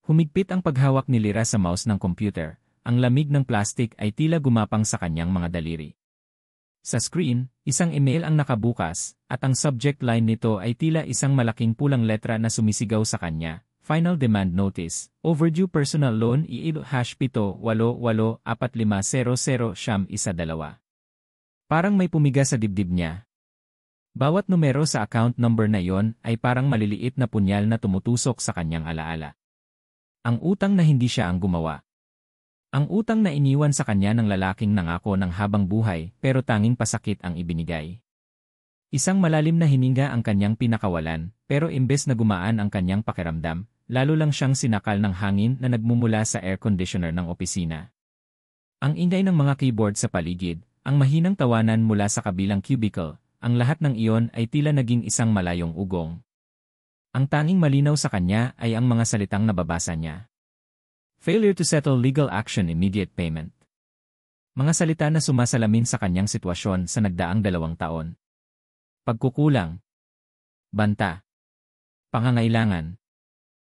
Humigpit ang paghawak ni Lyra sa mouse ng computer. Ang lamig ng plastic ay tila gumapang sa kanyang mga daliri. Sa screen, isang email ang nakabukas, at ang subject line nito ay tila isang malaking pulang letra na sumisigaw sa kanya. Final Demand Notice, Overdue Personal Loan #788450012. Parang may pumiga sa dibdib niya. Bawat numero sa account number na yon ay parang maliliit na punyal na tumutusok sa kanyang alaala. Ang utang na hindi siya ang gumawa. Ang utang na iniwan sa kanya ng lalaking nangako ng habang buhay pero tanging pasakit ang ibinigay. Isang malalim na hininga ang kanyang pinakawalan, pero imbes na gumaan ang kanyang pakiramdam, lalo lang siyang sinakal ng hangin na nagmumula sa air conditioner ng opisina. Ang ingay ng mga keyboard sa paligid, ang mahinang tawanan mula sa kabilang cubicle, ang lahat ng iyon ay tila naging isang malayong ugong. Ang tanging malinaw sa kanya ay ang mga salitang nababasa niya. Failure to settle legal action, immediate payment. Mga salita na sumasalamin sa kanyang sitwasyon sa nagdaang 2 taon. Pagkukulang. Banta. Pangangailangan.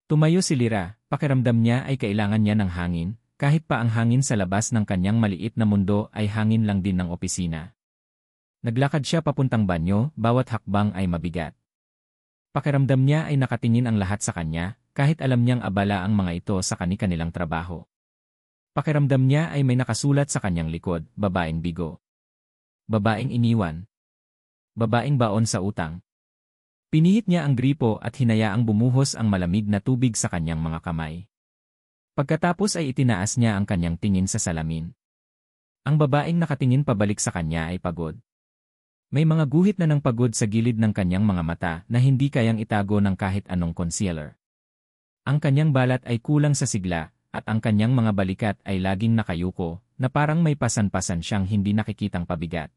Tumayo si Lyra, pakiramdam niya ay kailangan niya ng hangin, kahit pa ang hangin sa labas ng kanyang maliit na mundo ay hangin lang din ng opisina. Naglakad siya papuntang banyo, bawat hakbang ay mabigat. Pakiramdam niya ay nakatingin ang lahat sa kanya, kahit alam niyang abala ang mga ito sa kani-kanilang trabaho. Pakiramdam niya ay may nakasulat sa kanyang likod, babaeng bigo. Babaeng iniwan. Babaeng baon sa utang. Pinihit niya ang gripo at hinayaang bumuhos ang malamig na tubig sa kanyang mga kamay. Pagkatapos ay itinaas niya ang kanyang tingin sa salamin. Ang babaeng nakatingin pabalik sa kanya ay pagod. May mga guhit na ng pagod sa gilid ng kanyang mga mata na hindi kayang itago ng kahit anong concealer. Ang kanyang balat ay kulang sa sigla, at ang kanyang mga balikat ay laging nakayuko, na parang may pasan-pasan siyang hindi nakikitang pabigat.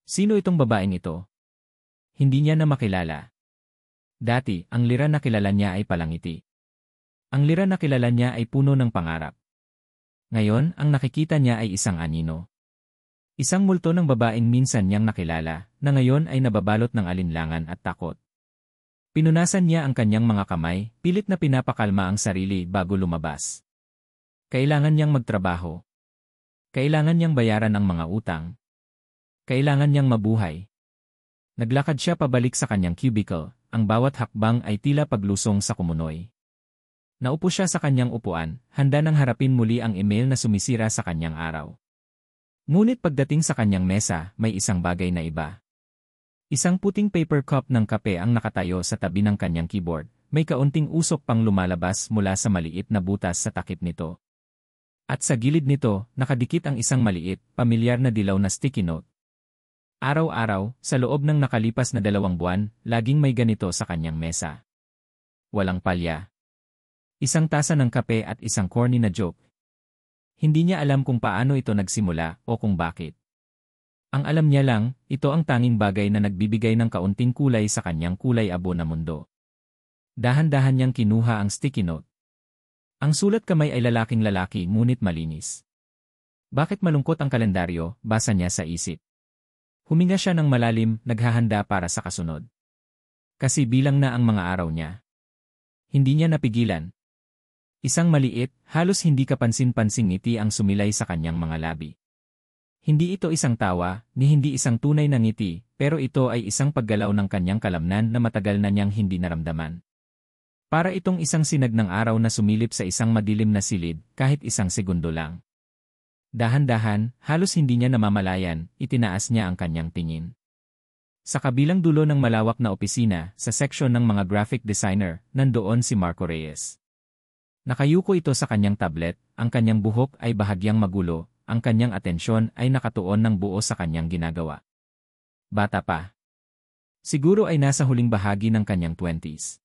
Sino itong babaeng ito? Hindi niya na makilala. Dati, ang Lyra na kilala niya ay palangiti. Ang Lyra na kilala niya ay puno ng pangarap. Ngayon, ang nakikita niya ay isang anino. Isang multo ng babaeng minsan niyang nakilala, na ngayon ay nababalot ng alinlangan at takot. Pinunasan niya ang kanyang mga kamay, pilit na pinapakalma ang sarili bago lumabas. Kailangan niyang magtrabaho. Kailangan niyang bayaran ang mga utang. Kailangan niyang mabuhay. Naglakad siya pabalik sa kanyang cubicle, ang bawat hakbang ay tila paglusong sa kumunoy. Naupo siya sa kanyang upuan, handa nang harapin muli ang email na sumisira sa kanyang araw. Ngunit pagdating sa kanyang mesa, may isang bagay na iba. Isang puting paper cup ng kape ang nakatayo sa tabi ng kanyang keyboard, may kaunting usok pang lumalabas mula sa maliit na butas sa takip nito. At sa gilid nito, nakadikit ang isang maliit, pamilyar na dilaw na sticky note. Araw-araw, sa loob ng nakalipas na 2 buwan, laging may ganito sa kanyang mesa. Walang palya. Isang tasa ng kape at isang corny na joke. Hindi niya alam kung paano ito nagsimula o kung bakit. Ang alam niya lang, ito ang tanging bagay na nagbibigay ng kaunting kulay sa kanyang kulay abo na mundo. Dahan-dahan niyang kinuha ang sticky note. Ang sulat kamay ay lalaking-lalaki ngunit malinis. Bakit malungkot ang kalendaryo, basa niya sa isip. Huminga siya ng malalim, naghahanda para sa kasunod. Kasi bilang na ang mga araw niya. Hindi niya napigilan. Isang maliit, halos hindi kapansin-pansing ngiti ang sumilay sa kanyang mga labi. Hindi ito isang tawa, ni hindi isang tunay na ngiti, pero ito ay isang paggalaw ng kanyang kalamnan na matagal na niyang hindi naramdaman. Para itong isang sinag ng araw na sumilip sa isang madilim na silid, kahit isang segundo lang. Dahan-dahan, halos hindi niya namamalayan, itinaas niya ang kanyang tingin. Sa kabilang dulo ng malawak na opisina, sa seksyon ng mga graphic designer, nandoon si Marco Reyes. Nakayuko ito sa kanyang tablet, ang kanyang buhok ay bahagyang magulo, ang kanyang atensyon ay nakatuon ng buo sa kanyang ginagawa. Bata pa. Siguro ay nasa huling bahagi ng kanyang 20s.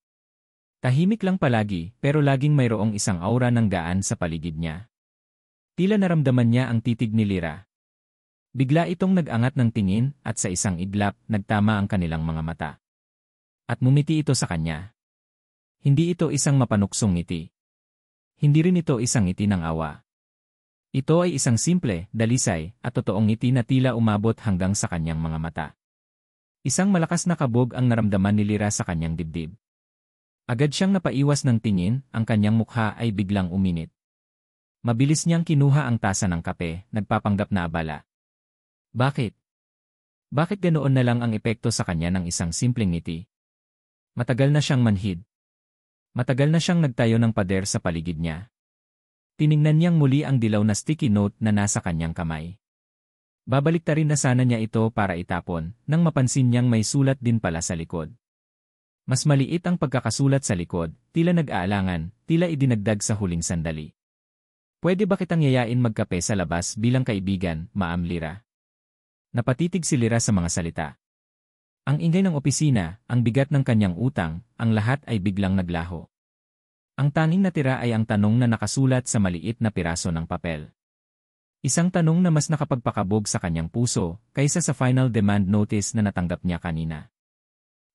Tahimik lang palagi, pero laging mayroong isang aura ng gaan sa paligid niya. Tila naramdaman niya ang titig ni Lyra. Bigla itong nag-angat ng tingin at sa isang iglap, nagtama ang kanilang mga mata. At mumiti ito sa kanya. Hindi ito isang mapanuksong ngiti. Hindi rin ito isang ngiti ng awa. Ito ay isang simple, dalisay, at totoong ngiti na tila umabot hanggang sa kanyang mga mata. Isang malakas na kabog ang naramdaman ni Lyra sa kanyang dibdib. Agad siyang napaiwas ng tingin, ang kanyang mukha ay biglang uminit. Mabilis niyang kinuha ang tasa ng kape, nagpapanggap na abala. Bakit? Bakit ganoon na lang ang epekto sa kanya ng isang simpleng ngiti? Matagal na siyang manhid. Matagal na siyang nagtayo ng pader sa paligid niya. Tiningnan niyang muli ang dilaw na sticky note na nasa kanyang kamay. Babaliktarin na sana niya ito para itapon, nang mapansin niyang may sulat din pala sa likod. Mas maliit ang pagkakasulat sa likod, tila nag-aalangan, tila idinagdag sa huling sandali. Pwede ba kitang yayain magkape sa labas bilang kaibigan, Ma'am Lyra? Napatitig si Lyra sa mga salita. Ang ingay ng opisina, ang bigat ng kanyang utang, ang lahat ay biglang naglaho. Ang tanging natira ay ang tanong na nakasulat sa maliit na piraso ng papel. Isang tanong na mas nakapagpakabog sa kanyang puso kaysa sa final demand notice na natanggap niya kanina.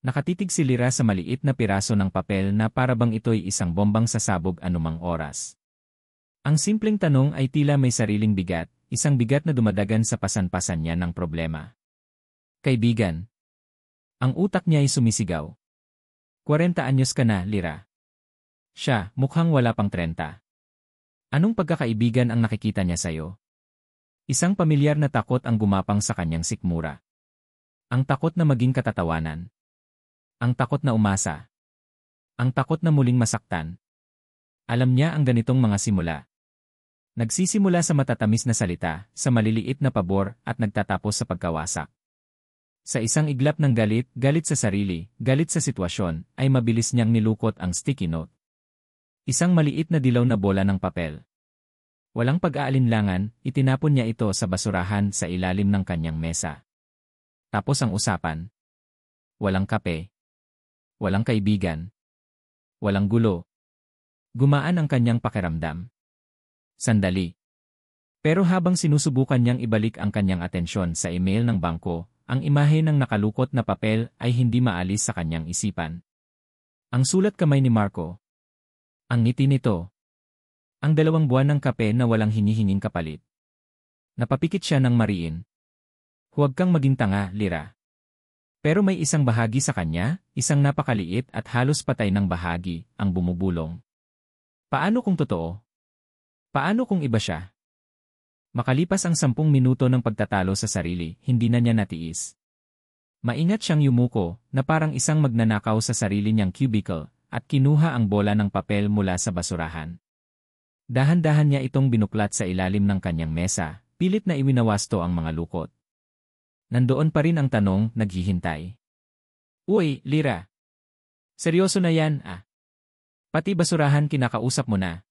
Nakatitig si Lyra sa maliit na piraso ng papel na parabang ito'y isang bombang sasabog anumang oras. Ang simpleng tanong ay tila may sariling bigat, isang bigat na dumadagan sa pasan-pasan niya ng problema. Kaibigan. Ang utak niya ay sumisigaw. 40 anyos ka na, Lyra. Siya, mukhang wala pang 30. Anong pagkakaibigan ang nakikita niya sa'yo? Isang pamilyar na takot ang gumapang sa kanyang sikmura. Ang takot na maging katatawanan. Ang takot na umasa. Ang takot na muling masaktan. Alam niya ang ganitong mga simula. Nagsisimula sa matatamis na salita, sa maliliit na pabor at nagtatapos sa pagkawasak. Sa isang iglap ng galit, galit sa sarili, galit sa sitwasyon, ay mabilis niyang nilukot ang sticky note. Isang maliit na dilaw na bola ng papel. Walang pag-aalinlangan, itinapon niya ito sa basurahan sa ilalim ng kanyang mesa. Tapos ang usapan. Walang kape. Walang kaibigan. Walang gulo. Gumaan ang kanyang pakiramdam. Sandali. Pero habang sinusubukan niyang ibalik ang kanyang atensyon sa email ng bangko, ang imahe ng nakalukot na papel ay hindi maalis sa kanyang isipan. Ang sulat kamay ni Marco. Ang ngiti nito. Ang 2 buwan ng kape na walang hinihinging kapalit. Napapikit siya ng mariin. Huwag kang maging tanga, Lyra. Pero may isang bahagi sa kanya, isang napakaliit at halos patay ng bahagi, ang bumubulong. Paano kung totoo? Paano kung iba siya? Makalipas ang 10 minuto ng pagtatalo sa sarili, hindi na niya natiis. Maingat siyang yumuko, na parang isang magnanakaw sa sarili niyang cubicle, at kinuha ang bola ng papel mula sa basurahan. Dahan-dahan niya itong binuklat sa ilalim ng kanyang mesa, pilit na iwinawasto ang mga lukot. Nandoon pa rin ang tanong, naghihintay. Uy, Lyra. Seryoso na yan, ah. Pati basurahan kinakausap mo na.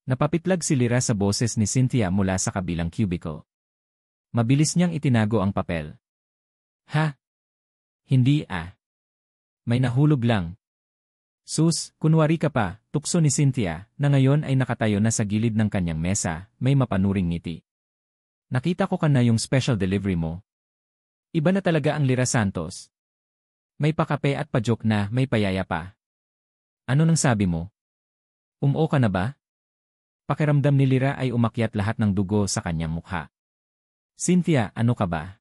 Napapitlag si Lyra sa boses ni Cynthia mula sa kabilang cubicle. Mabilis niyang itinago ang papel. Ha? Hindi, ah. May nahulog lang. Sus, kunwari ka pa, tukso ni Cynthia, na ngayon ay nakatayo na sa gilid ng kanyang mesa, may mapanuring ngiti. Nakita ko na yung special delivery mo. Iba na talaga ang Lyra Santos. May pakape at pajoke na, may payaya pa. Ano nang sabi mo? Umoo ka na ba? Pakiramdam ni Lyra ay umakyat lahat ng dugo sa kanyang mukha. Cynthia, ano ka ba?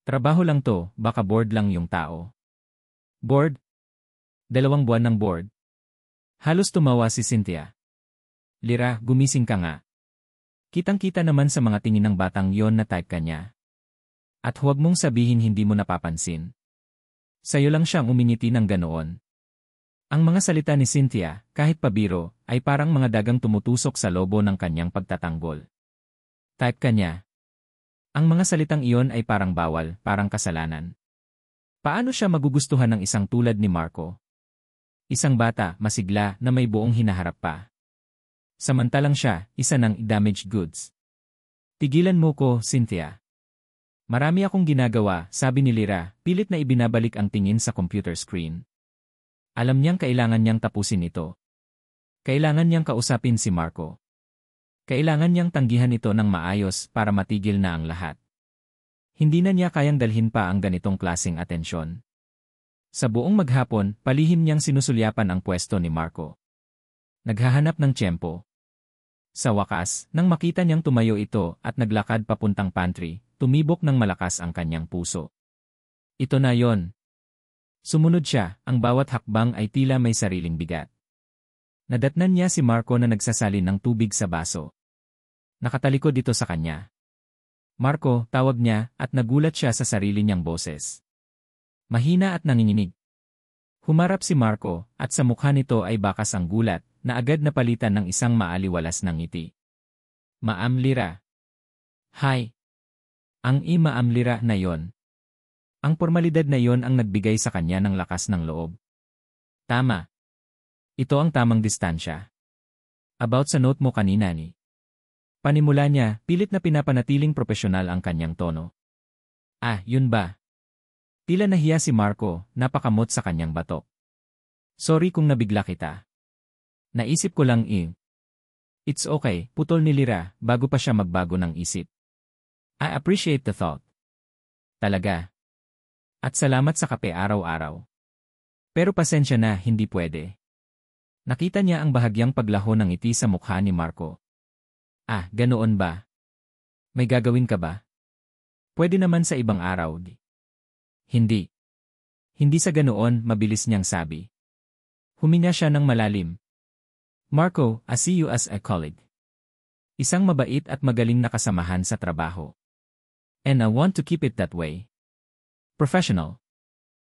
Trabaho lang to, baka bored lang yung tao. Bored? 2 buwan ng board. Halos tumawa si Cynthia. Lyra, gumising ka nga. Kitang-kita naman sa mga tingin ng batang yon na type ka niya. At huwag mong sabihin hindi mo napapansin. Sa'yo lang siyang umingiti ng ganoon. Ang mga salita ni Cynthia, kahit pabiro, ay parang mga dagang tumutusok sa lobo ng kanyang pagtatanggol. Type ka niya. Ang mga salitang iyon ay parang bawal, parang kasalanan. Paano siya magugustuhan ng isang tulad ni Marco? Isang bata, masigla, na may buong hinaharap pa. Samantalang siya, isa ng damaged goods. Tigilan mo ko, Cynthia. Marami akong ginagawa, sabi ni Lyra, pilit na ibinabalik ang tingin sa computer screen. Alam niyang kailangan niyang tapusin ito. Kailangan niyang kausapin si Marco. Kailangan niyang tanggihan ito ng maayos para matigil na ang lahat. Hindi na niya kayang dalhin pa ang ganitong klaseng atensyon. Sa buong maghapon, palihim niyang sinusulyapan ang pwesto ni Marco. Naghahanap ng tiyempo. Sa wakas, nang makita niyang tumayo ito at naglakad papuntang pantry, tumibok ng malakas ang kanyang puso. Ito na yon. Sumunod siya, ang bawat hakbang ay tila may sariling bigat. Nadatnan niya si Marco na nagsasalin ng tubig sa baso. Nakatalikod dito sa kanya. Marco, tawag niya, at nagulat siya sa sarili niyang boses. Mahina at nanginginig. Humarap si Marco, at sa mukha nito ay bakas ang gulat, na agad napalitan ng isang maaliwalas ng ngiti. Ma'am Lyra. Hi. Ang Ma'am Lyra na yon. Ang formalidad na yon ang nagbigay sa kanya ng lakas ng loob. Tama. Ito ang tamang distansya. About sa note mo kanina ni. Panimula niya, pilit na pinapanatiling propesyonal ang kanyang tono. Ah, yun ba? Tila nahiya si Marco, napakamot sa kanyang batok. Sorry kung nabigla kita. Naisip ko lang It's okay, putol ni Lyra, bago pa siya magbago ng isip. I appreciate the thought. Talaga. At salamat sa kape araw-araw. Pero pasensya na, hindi pwede. Nakita niya ang bahagyang paglaho ng ngiti sa mukha ni Marco. Ah, ganoon ba? May gagawin ka ba? Pwede naman sa ibang araw. Hindi. Hindi sa ganoon, mabilis niyang sabi. Huminga siya ng malalim. Marco, I see you as a colleague. Isang mabait at magaling na kasamahan sa trabaho. And I want to keep it that way. Professional.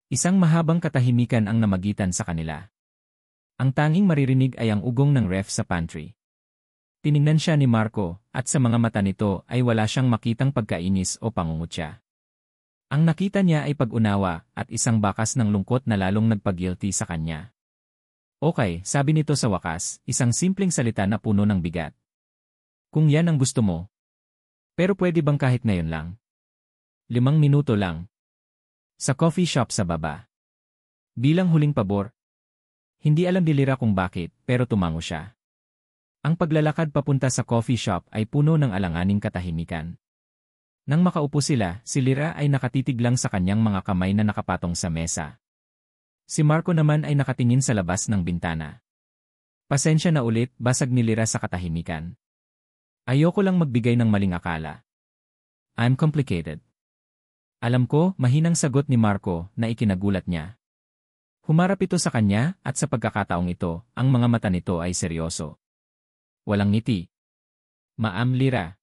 Isang mahabang katahimikan ang namagitan sa kanila. Ang tanging maririnig ay ang ugong ng ref sa pantry. Tiningnan siya ni Marco, at sa mga mata nito ay wala siyang makitang pagkainis o pangungutya. Ang nakita niya ay pag-unawa at isang bakas ng lungkot na lalong nagpag-guilty sa kanya. Okay, sabi nito sa wakas, isang simpleng salita na puno ng bigat. Kung yan ang gusto mo. Pero pwede bang kahit ngayon lang? 5 minuto lang. Sa coffee shop sa baba. Bilang huling pabor. Hindi alam ni Lyra kung bakit, pero tumango siya. Ang paglalakad papunta sa coffee shop ay puno ng alanganing katahimikan. Nang makaupo sila, si Lyra ay nakatitig lang sa kanyang mga kamay na nakapatong sa mesa. Si Marco naman ay nakatingin sa labas ng bintana. Pasensya na ulit, basag ni Lyra sa katahimikan. Ayoko lang magbigay ng maling akala. I'm complicated. Alam ko, mahinang sagot ni Marco na ikinagulat niya. Humarap ito sa kanya at sa pagkakataong ito, ang mga mata nito ay seryoso. Walang ngiti. Ma'am Lyra.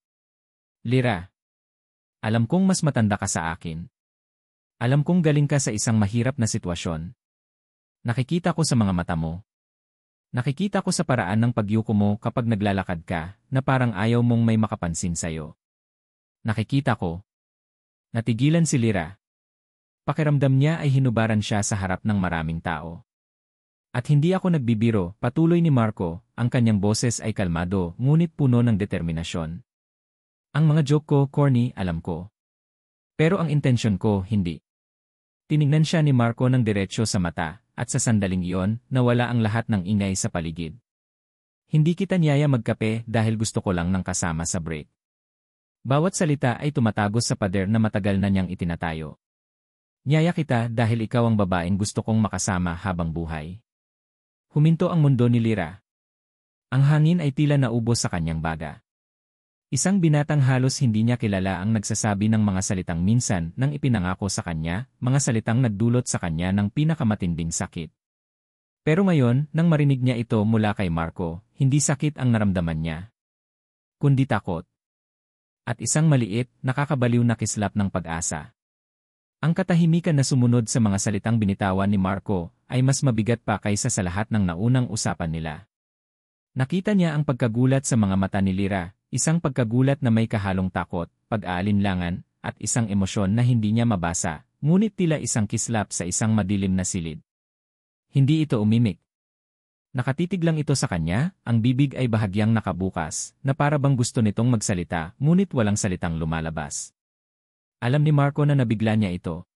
Lyra. Alam kong mas matanda ka sa akin. Alam kong galing ka sa isang mahirap na sitwasyon. Nakikita ko sa mga mata mo. Nakikita ko sa paraan ng pagyuko mo kapag naglalakad ka, na parang ayaw mong may makapansin sayo. Nakikita ko. Natigilan si Lyra. Pakiramdam niya ay hinubaran siya sa harap ng maraming tao. At hindi ako nagbibiro, patuloy ni Marco, ang kanyang boses ay kalmado, ngunit puno ng determinasyon. Ang mga joke ko, corny, alam ko. Pero ang intensyon ko, hindi. Tiningnan siya ni Marco ng diretsyo sa mata, at sa sandaling iyon, nawala ang lahat ng ingay sa paligid. Hindi kita niyaya magkape dahil gusto ko lang ng kasama sa break. Bawat salita ay tumatagos sa pader na matagal na niyang itinatayo. Niyaya kita dahil ikaw ang babaeng gusto kong makasama habang buhay. Huminto ang mundo ni Lyra. Ang hangin ay tila naubos sa kanyang baga. Isang binatang halos hindi niya kilala ang nagsasabi ng mga salitang minsan nang ipinangako sa kanya, mga salitang nagdulot sa kanya ng pinakamatinding sakit. Pero ngayon, nang marinig niya ito mula kay Marco, hindi sakit ang naramdaman niya, kundi takot. At isang maliit, nakakabaliw na kislap ng pag-asa. Ang katahimikan na sumunod sa mga salitang binitawan ni Marco ay mas mabigat pa kaysa sa lahat ng naunang usapan nila. Nakita niya ang pagkagulat sa mga mata ni Lyra, isang pagkagulat na may kahalong takot, pag-aalinlangan, at isang emosyon na hindi niya mabasa, ngunit tila isang kislap sa isang madilim na silid. Hindi ito umimik. Nakatitig lang ito sa kanya, ang bibig ay bahagyang nakabukas, na para bang gusto nitong magsalita, ngunit walang salitang lumalabas. Alam ni Marco na nabigla niya ito.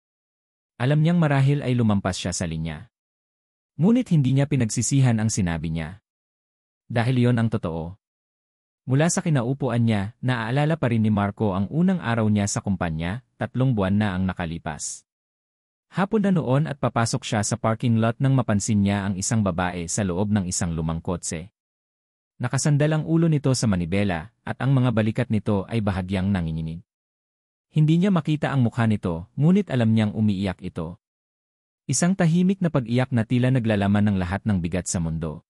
Alam niyang marahil ay lumampas siya sa linya. Ngunit hindi niya pinagsisihan ang sinabi niya. Dahil iyon ang totoo. Mula sa kinaupuan niya, naaalala pa rin ni Marco ang unang araw niya sa kumpanya, 3 buwan na ang nakalipas. Hapon na noon at papasok siya sa parking lot nang mapansin niya ang isang babae sa loob ng isang lumang kotse. Nakasandal ang ulo nito sa manibela, at ang mga balikat nito ay bahagyang nanginginig. Hindi niya makita ang mukha nito, ngunit alam niyang umiiyak ito. Isang tahimik na pag-iyak na tila naglalaman ng lahat ng bigat sa mundo.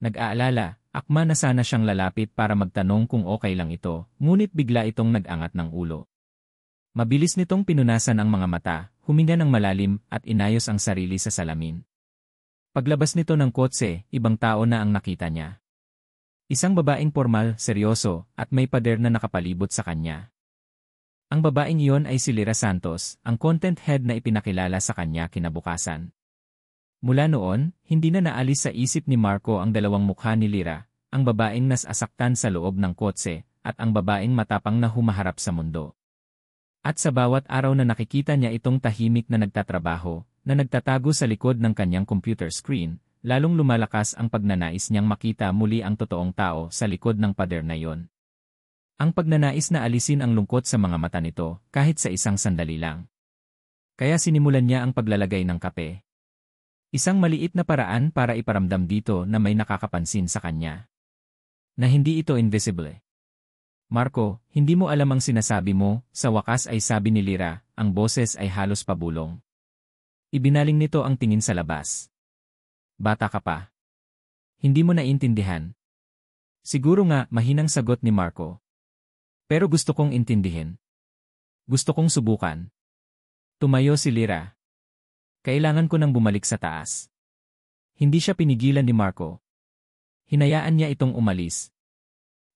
Nag-aalala, akma na sana siyang lalapit para magtanong kung okay lang ito, ngunit bigla itong nag-angat ng ulo. Mabilis nitong pinunasan ang mga mata, huminga ng malalim at inayos ang sarili sa salamin. Paglabas nito ng kotse, ibang tao na ang nakita niya. Isang babaeng formal, seryoso, at may pader na nakapalibot sa kanya. Ang babaeng iyon ay si Lyra Santos, ang content head na ipinakilala sa kanya kinabukasan. Mula noon, hindi na naalis sa isip ni Marco ang dalawang mukha ni Lyra, ang babaeng nasasaktan sa loob ng kotse, at ang babaeng matapang na humaharap sa mundo. At sa bawat araw na nakikita niya itong tahimik na nagtatrabaho, na nagtatago sa likod ng kanyang computer screen, lalong lumalakas ang pagnanais niyang makita muli ang totoong tao sa likod ng pader na iyon. Ang pagnanais na alisin ang lungkot sa mga mata nito, kahit sa isang sandali lang. Kaya sinimulan niya ang paglalagay ng kape. Isang maliit na paraan para iparamdam dito na may nakakapansin sa kanya. Na hindi ito invisible. Marco, hindi mo alam ang sinasabi mo, sa wakas ay sabi ni Lyra, ang boses ay halos pabulong. Ibinaling nito ang tingin sa labas. Bata ka pa. Hindi mo naiintindihan. Siguro nga, mahinang sagot ni Marco. Pero gusto kong intindihin. Gusto kong subukan. Tumayo si Lyra. Kailangan ko nang bumalik sa taas. Hindi siya pinigilan ni Marco. Hinayaan niya itong umalis.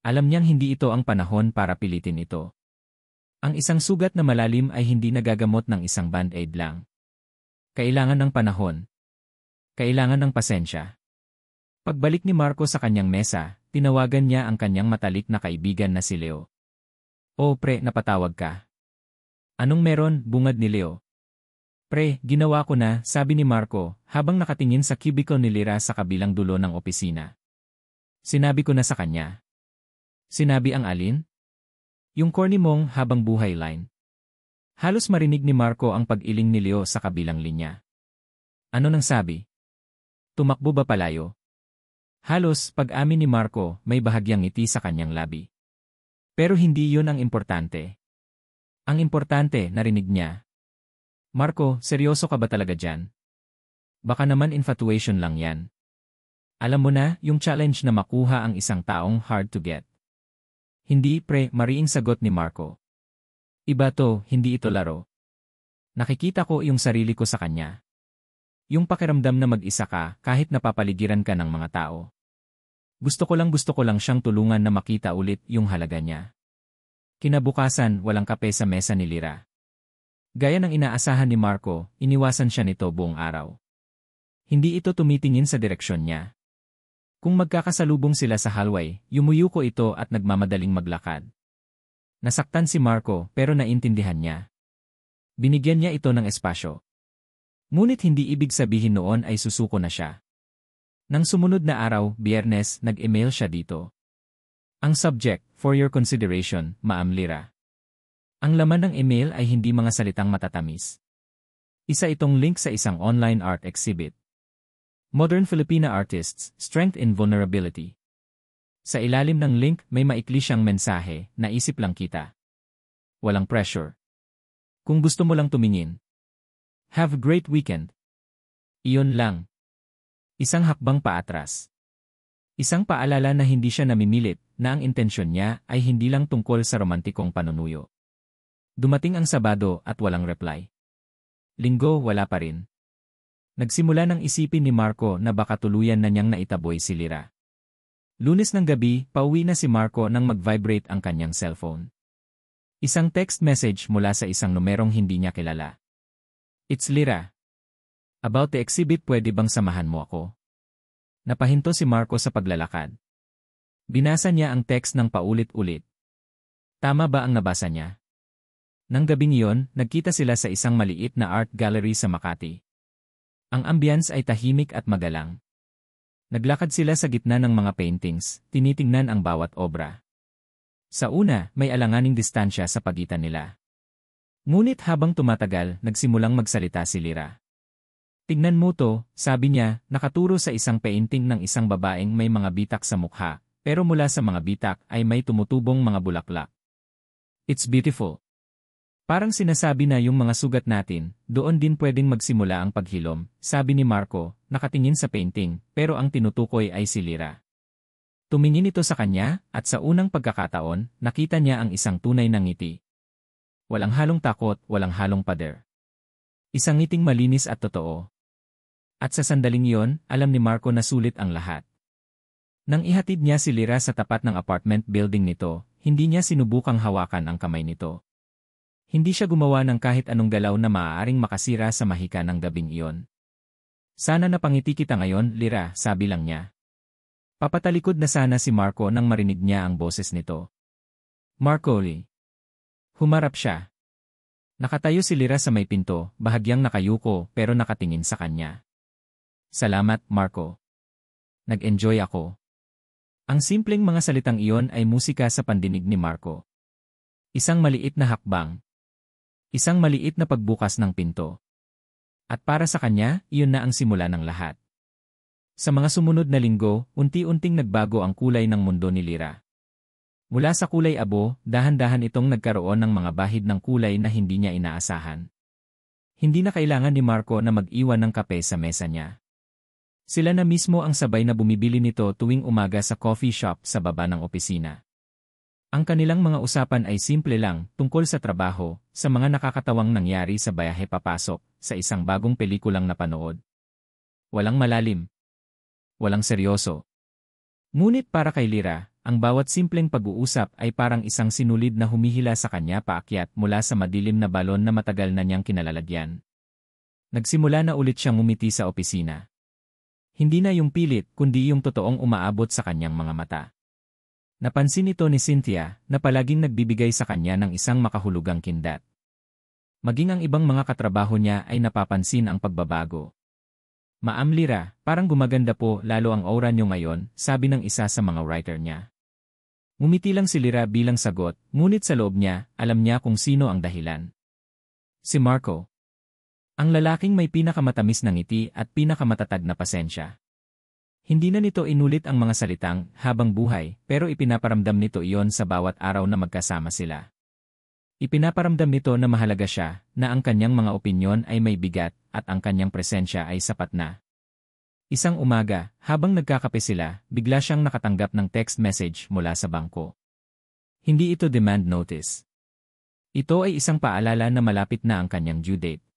Alam niyang hindi ito ang panahon para pilitin ito. Ang isang sugat na malalim ay hindi nagagamot ng isang band-aid lang. Kailangan ng panahon. Kailangan ng pasensya. Pagbalik ni Marco sa kanyang mesa, tinawagan niya ang kanyang matalik na kaibigan na si Leo. "Oh pre, napatawag ka." "Anong meron?" bungad ni Leo. "Pre, ginawa ko na," sabi ni Marco, habang nakatingin sa cubicle ni Lyra sa kabilang dulo ng opisina. "Sinabi ko na sa kanya." "Sinabi ang alin?" "Yung corny mong habang buhay line." Halos marinig ni Marco ang pag-iling ni Leo sa kabilang linya. "Ano nang sabi? Tumakbo ba palayo?" Halos, pag-amin ni Marco, may bahagyang ngiti sa kanyang labi. Pero hindi yun ang importante. Ang importante, narinig niya. "Marco, seryoso ka ba talaga dyan? Baka naman infatuation lang yan. Alam mo na, yung challenge na makuha ang isang taong hard to get." "Hindi, pre," mariing sagot ni Marco. "Iba to, hindi ito laro. Nakikita ko yung sarili ko sa kanya. Yung pakiramdam na mag-isa ka kahit napapaligiran ka ng mga tao. Gusto ko lang siyang tulungan na makita ulit yung halaga niya." Kinabukasan, walang kape sa mesa ni Lyra. Gaya ng inaasahan ni Marco, iniwasan siya nito buong araw. Hindi ito tumitingin sa direksyon niya. Kung magkakasalubong sila sa hallway, yumuyuko ito at nagmamadaling maglakad. Nasaktan si Marco pero naintindihan niya. Binigyan niya ito ng espasyo. Ngunit hindi ibig sabihin noon ay susuko na siya. Nang sumunod na araw, Biyernes, nag-email siya dito. Ang subject, "For your consideration, Ma'am Lyra." Ang laman ng email ay hindi mga salitang matatamis. Isa itong link sa isang online art exhibit. Modern Filipina Artists, Strength in Vulnerability. Sa ilalim ng link may maikli siyang mensahe, "Naisip lang kita." Walang pressure. Kung gusto mo lang tumingin. Have a great weekend. Iyon lang. Isang hakbang paatras. Isang paalala na hindi siya namimilit, na ang intensyon niya ay hindi lang tungkol sa romantikong panunuyo. Dumating ang Sabado at walang reply. Linggo, wala pa rin. Nagsimula ng isipin ni Marco na baka tuluyan na niyang naitaboy si Lyra. Lunes ng gabi, pauwi na si Marco nang mag-vibrate ang kanyang cellphone. Isang text message mula sa isang numerong hindi niya kilala. "It's Lyra. About the exhibit, pwede bang samahan mo ako?" Napahinto si Marco sa paglalakad. Binasa niya ang text ng paulit-ulit. Tama ba ang nabasa niya? Nang gabing iyon, nagkita sila sa isang maliit na art gallery sa Makati. Ang ambience ay tahimik at magalang. Naglakad sila sa gitna ng mga paintings, tinitingnan ang bawat obra. Sa una, may alanganing distansya sa pagitan nila. Ngunit habang tumatagal, nagsimulang magsalita si Lyra. "Tignan mo to," sabi niya, nakaturo sa isang painting ng isang babaeng may mga bitak sa mukha, pero mula sa mga bitak ay may tumutubong mga bulaklak. "It's beautiful." Parang sinasabi na yung mga sugat natin, doon din pwedeng magsimula ang paghilom, sabi ni Marco, nakatingin sa painting, pero ang tinutukoy ay si Lyra. Tumingin ito sa kanya, at sa unang pagkakataon, nakita niya ang isang tunay na ngiti. Walang halong takot, walang halong pader. Isang ngiting malinis at totoo. At sa sandaling iyon, alam ni Marco na sulit ang lahat. Nang ihatid niya si Lyra sa tapat ng apartment building nito, hindi niya sinubukang hawakan ang kamay nito. Hindi siya gumawa ng kahit anong galaw na maaaring makasira sa mahika ng gabing iyon. Sana napangiti kita ngayon, Lyra, sabi lang niya. Papatalikod na sana si Marco nang marinig niya ang boses nito. Marco Lee. Humarap siya. Nakatayo si Lyra sa may pinto, bahagyang nakayuko pero nakatingin sa kanya. Salamat, Marco. Nag-enjoy ako. Ang simpleng mga salitang iyon ay musika sa pandinig ni Marco. Isang maliit na hakbang. Isang maliit na pagbukas ng pinto. At para sa kanya, iyon na ang simula ng lahat. Sa mga sumunod na linggo, unti-unting nagbago ang kulay ng mundo ni Lyra. Mula sa kulay abo, dahan-dahan itong nagkaroon ng mga bahid ng kulay na hindi niya inaasahan. Hindi na kailangan ni Marco na mag-iwan ng kape sa mesa niya. Sila na mismo ang sabay na bumibili nito tuwing umaga sa coffee shop sa baba ng opisina. Ang kanilang mga usapan ay simple lang, tungkol sa trabaho, sa mga nakakatawang nangyari sa biyahe papasok, sa isang bagong pelikulang napanood. Walang malalim. Walang seryoso. Ngunit para kay Lyra, ang bawat simpleng pag-uusap ay parang isang sinulid na humihila sa kanya paakyat mula sa madilim na balon na matagal na niyang kinalalagyan. Nagsimula na ulit siyang umiti sa opisina. Hindi na yung pilit, kundi yung totoong umaabot sa kanyang mga mata. Napansin ito ni Cynthia na palaging nagbibigay sa kanya ng isang makahulugang kindat. Maging ang ibang mga katrabaho niya ay napapansin ang pagbabago. Ma'am Lyra, parang gumaganda po lalo ang aura niyo ngayon, sabi ng isa sa mga writer niya. Ngumiti lang si Lyra bilang sagot, ngunit sa loob niya, alam niya kung sino ang dahilan. Si Marco. Ang lalaking may pinakamatamis na ngiti at pinakamatatag na pasensya. Hindi na nito inulit ang mga salitang, habang buhay, pero ipinaparamdam nito iyon sa bawat araw na magkasama sila. Ipinaparamdam nito na mahalaga siya, na ang kanyang mga opinyon ay may bigat, at ang kanyang presensya ay sapat na. Isang umaga, habang nagkakape sila, bigla siyang nakatanggap ng text message mula sa bangko. Hindi ito demand notice. Ito ay isang paalala na malapit na ang kanyang due date.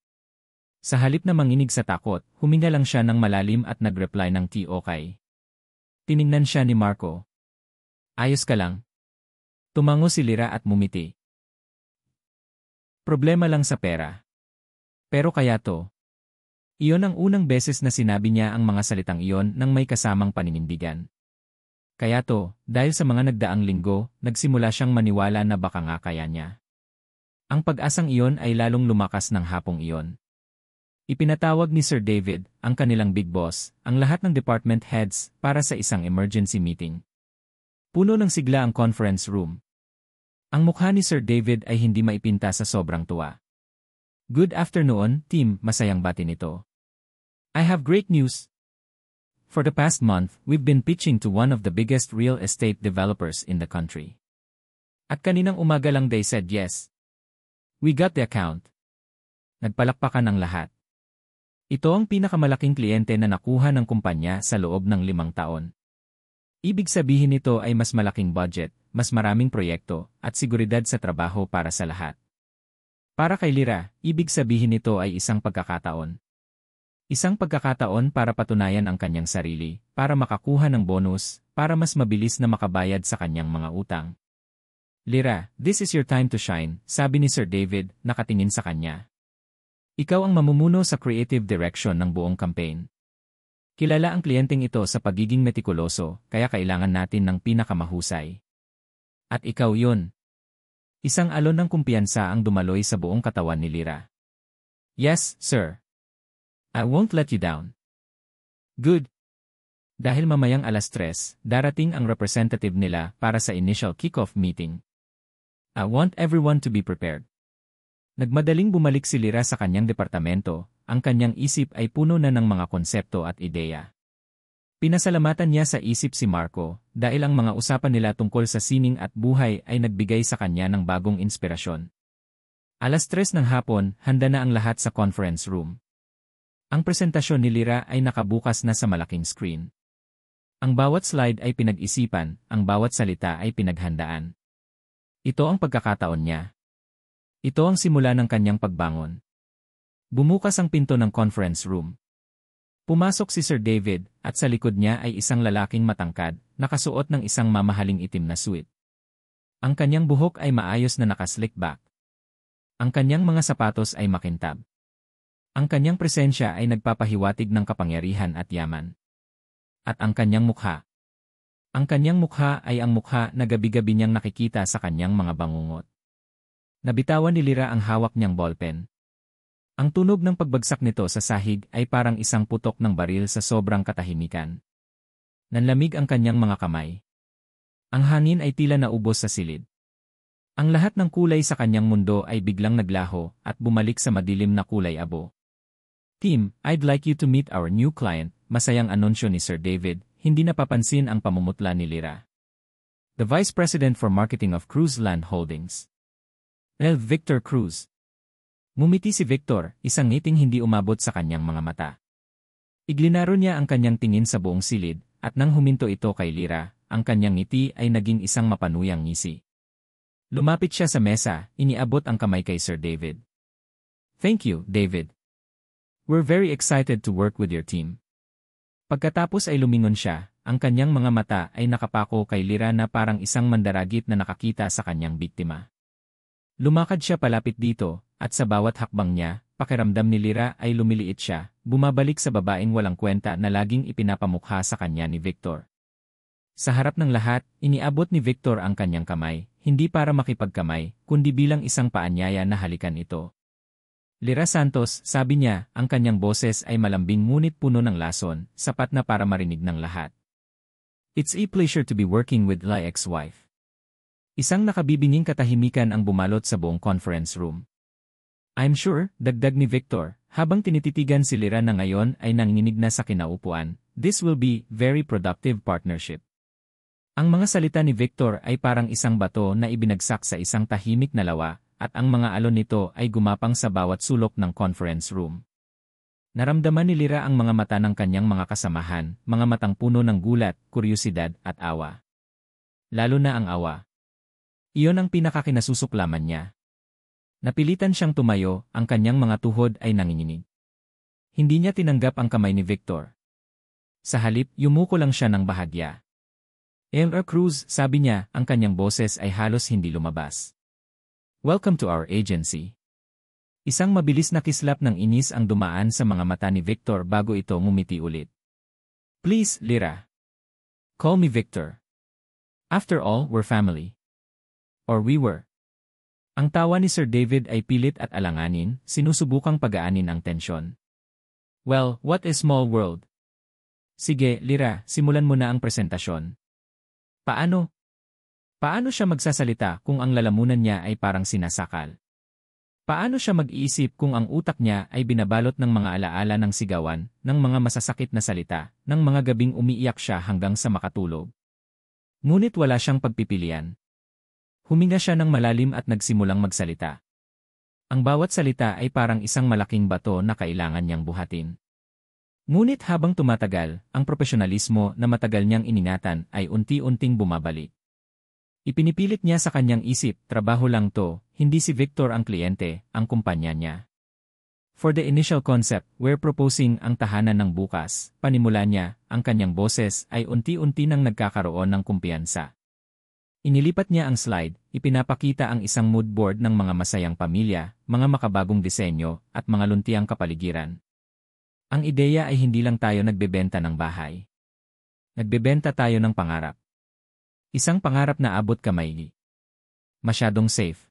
Sa halip na manginig sa takot, huminga lang siya ng malalim at nag-reply ng okay. Tiningnan siya ni Marco. Ayos ka lang? Tumango si Lyra at mumiti. Problema lang sa pera. Pero kaya to? Iyon ang unang beses na sinabi niya ang mga salitang iyon nang may kasamang paninindigan. Kaya to, dahil sa mga nagdaang linggo, nagsimula siyang maniwala na baka nga kaya niya. Ang pag-asang iyon ay lalong lumakas ng hapong iyon. Ipinatawag ni Sir David, ang kanilang big boss, ang lahat ng department heads para sa isang emergency meeting. Puno ng sigla ang conference room. Ang mukha ni Sir David ay hindi maipinta sa sobrang tuwa. Good afternoon, team, masayang bati nito. I have great news. For the past month, we've been pitching to one of the biggest real estate developers in the country. At kaninang umaga lang they said yes. We got the account. Nagpalakpakan ang lahat. Ito ang pinakamalaking kliyente na nakuha ng kumpanya sa loob ng 5 taon. Ibig sabihin nito ay mas malaking budget, mas maraming proyekto, at seguridad sa trabaho para sa lahat. Para kay Lyra, ibig sabihin nito ay isang pagkakataon. Isang pagkakataon para patunayan ang kanyang sarili, para makakuha ng bonus, para mas mabilis na makabayad sa kanyang mga utang. Lyra, this is your time to shine, sabi ni Sir David, nakatingin sa kanya. Ikaw ang mamumuno sa creative direction ng buong campaign. Kilala ang kliyenteng ito sa pagiging metikuloso, kaya kailangan natin ng pinakamahusay. At ikaw yun. Isang alon ng kumpiyansa ang dumaloy sa buong katawan ni Lyra. Yes, sir. I won't let you down. Good. Dahil mamayang 3:00, darating ang representative nila para sa initial kick-off meeting. I want everyone to be prepared. Nagmadaling bumalik si Lyra sa kanyang departamento, ang kanyang isip ay puno na ng mga konsepto at ideya. Pinasalamatan niya sa isip si Marco, dahil ang mga usapan nila tungkol sa sining at buhay ay nagbigay sa kanya ng bagong inspirasyon. 3:00 ng hapon, handa na ang lahat sa conference room. Ang presentasyon ni Lyra ay nakabukas na sa malaking screen. Ang bawat slide ay pinag-isipan, ang bawat salita ay pinaghandaan. Ito ang pagkakataon niya. Ito ang simula ng kanyang pagbangon. Bumukas ang pinto ng conference room. Pumasok si Sir David, at sa likod niya ay isang lalaking matangkad, nakasuot ng isang mamahaling itim na suit. Ang kanyang buhok ay maayos na nakaslick back. Ang kanyang mga sapatos ay makintab. Ang kanyang presensya ay nagpapahiwatig ng kapangyarihan at yaman. At ang kanyang mukha. Ang kanyang mukha ay ang mukha na gabi-gabi niyang nakikita sa kanyang mga bangungot. Nabitawan ni Lyra ang hawak niyang ballpen. Ang tunog ng pagbagsak nito sa sahig ay parang isang putok ng baril sa sobrang katahimikan. Nanlamig ang kanyang mga kamay. Ang hangin ay tila naubos sa silid. Ang lahat ng kulay sa kanyang mundo ay biglang naglaho at bumalik sa madilim na kulay abo. Team, I'd like you to meet our new client, masayang anunsyo ni Sir David, hindi napapansin ang pamumutla ni Lyra. The Vice President for Marketing of Cruz Land Holdings. Victor Cruz. Ngumiti si Victor, isang ngiting hindi umabot sa kanyang mga mata. Iglinaro niya ang kanyang tingin sa buong silid, at nang huminto ito kay Lyra, ang kanyang ngiti ay naging isang mapanuyang ngisi. Lumapit siya sa mesa, iniabot ang kamay kay Sir David. Thank you, David. We're very excited to work with your team. Pagkatapos ay lumingon siya, ang kanyang mga mata ay nakapako kay Lyra na parang isang mandaragit na nakakita sa kanyang biktima. Lumakad siya palapit dito, at sa bawat hakbang niya, pakiramdam ni Lyra ay lumiliit siya, bumabalik sa babaeng walang kwenta na laging ipinapamukha sa kanya ni Victor. Sa harap ng lahat, iniabot ni Victor ang kanyang kamay, hindi para makipagkamay, kundi bilang isang paanyaya na halikan ito. Lyra Santos, sabi niya, ang kanyang boses ay malambing ngunit puno ng lason, sapat na para marinig ng lahat. It's a pleasure to be working with my ex-wife. Isang nakabibinging katahimikan ang bumalot sa buong conference room. I'm sure, dagdag ni Victor, habang tinititigan si Lyra na ngayon ay nanginginig na sa kinaupuan, this will be very productive partnership. Ang mga salita ni Victor ay parang isang bato na ibinagsak sa isang tahimik na lawa, at ang mga alon nito ay gumapang sa bawat sulok ng conference room. Naramdaman ni Lyra ang mga mata ng kanyang mga kasamahan, mga matang puno ng gulat, kuryosidad at awa. Lalo na ang awa. Iyon ang pinakakinasusuklaman niya. Napilitan siyang tumayo, ang kanyang mga tuhod ay nanginginig. Hindi niya tinanggap ang kamay ni Victor. Sa halip, yumuko lang siya ng bahagya. Cruz, sabi niya, ang kanyang boses ay halos hindi lumabas. Welcome to our agency. Isang mabilis na kislap ng inis ang dumaan sa mga mata ni Victor bago ito ngumiti ulit. Please, Lyra. Call me Victor. After all, we're family. Or we were. Ang tawa ni Sir David ay pilit at alanganin, sinusubukang pagaanin ang tensyon. Well, what a small world. Sige, Lyra, simulan mo na ang presentasyon. Paano? Paano siya magsasalita kung ang lalamunan niya ay parang sinasakal? Paano siya mag-iisip kung ang utak niya ay binabalot ng mga alaala ng sigawan, ng mga masasakit na salita, ng mga gabing umiiyak siya hanggang sa makatulog? Ngunit wala siyang pagpipilian. Huminga siya ng malalim at nagsimulang magsalita. Ang bawat salita ay parang isang malaking bato na kailangan niyang buhatin. Ngunit habang tumatagal, ang profesionalismo na matagal niyang iningatan ay unti-unting bumabalik. Ipinipilit niya sa kanyang isip, trabaho lang to, hindi si Victor ang kliyente, ang kumpanya niya. For the initial concept, we're proposing ang tahanan ng bukas, panimula niya, ang kanyang boses ay unti-unti nang nagkakaroon ng kumpiyansa. Inilipat niya ang slide, ipinapakita ang isang mood board ng mga masayang pamilya, mga makabagong disenyo, at mga luntiang kapaligiran. Ang ideya ay hindi lang tayo nagbebenta ng bahay. Nagbebenta tayo ng pangarap. Isang pangarap na abot kamay. Masyadong safe.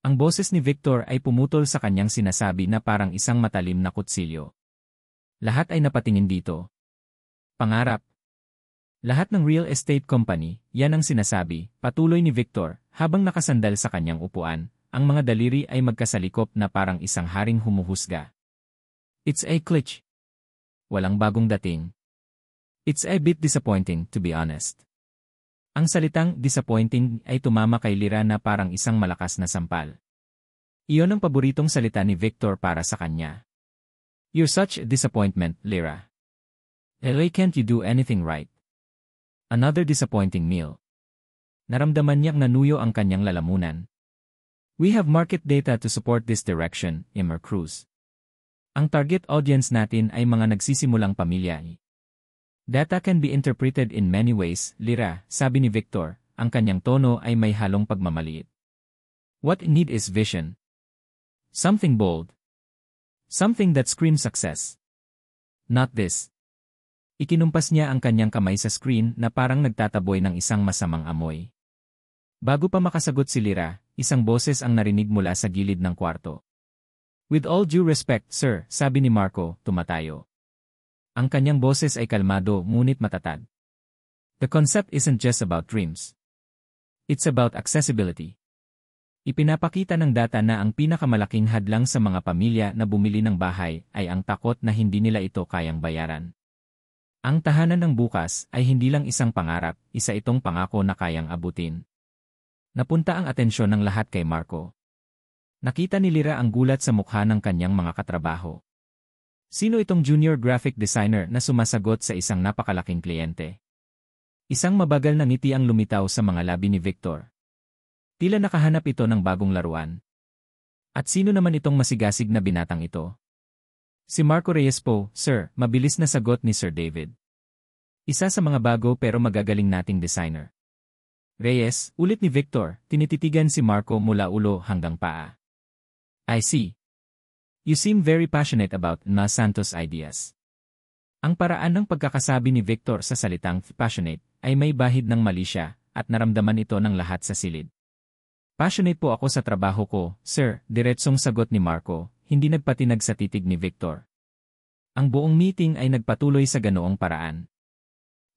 Ang boses ni Victor ay pumutol sa kanyang sinasabi na parang isang matalim na kutsilyo. Lahat ay napatingin dito. Pangarap. Lahat ng real estate company, yan ang sinasabi, patuloy ni Victor, habang nakasandal sa kanyang upuan, ang mga daliri ay magkasalikop na parang isang haring humuhusga. It's a glitch. Walang bagong dating. It's a bit disappointing, to be honest. Ang salitang disappointing ay tumama kay Lyra na parang isang malakas na sampal. Iyon ang paboritong salita ni Victor para sa kanya. You're such a disappointment, Lyra. Why can't you do anything right? Another disappointing meal. Naramdaman niyang nanuyo ang kanyang lalamunan. We have market data to support this direction, Emmer Cruz. Ang target audience natin ay mga nagsisimulang pamilya. Data can be interpreted in many ways, Lyra, sabi ni Victor, ang kanyang tono ay may halong pagmamaliit. What I need is vision. Something bold. Something that screams success. Not this. Ikinumpas niya ang kanyang kamay sa screen na parang nagtataboy ng isang masamang amoy. Bago pa makasagot si Lyra, isang boses ang narinig mula sa gilid ng kwarto. With all due respect, sir, sabi ni Marco, tumatayo. Ang kanyang boses ay kalmado ngunit matatag. The concept isn't just about dreams. It's about accessibility. Ipinapakita ng data na ang pinakamalaking hadlang sa mga pamilya na bumili ng bahay ay ang takot na hindi nila ito kayang bayaran. Ang tahanan ng bukas ay hindi lang isang pangarap, isa itong pangako na kayang abutin. Napunta ang atensyon ng lahat kay Marco. Nakita ni Lyra ang gulat sa mukha ng kanyang mga katrabaho. Sino itong junior graphic designer na sumasagot sa isang napakalaking kliyente? Isang mabagal na ngiti ang lumitaw sa mga labi ni Victor. Tila nakahanap ito ng bagong laruan. At sino naman itong masigasig na binatang ito? Si Marco Reyes po, sir, mabilis na sagot ni Sir David. Isa sa mga bago pero magagaling nating designer. Reyes, ulit ni Victor, tinititigan si Marco mula ulo hanggang paa. I see. You seem very passionate about Na Santos ideas. Ang paraan ng pagkakasabi ni Victor sa salitang passionate ay may bahid ng mali siya at naramdaman ito ng lahat sa silid. Passionate po ako sa trabaho ko, sir, diretsong sagot ni Marco, hindi nagpatinag sa titig ni Victor. Ang buong meeting ay nagpatuloy sa ganoong paraan.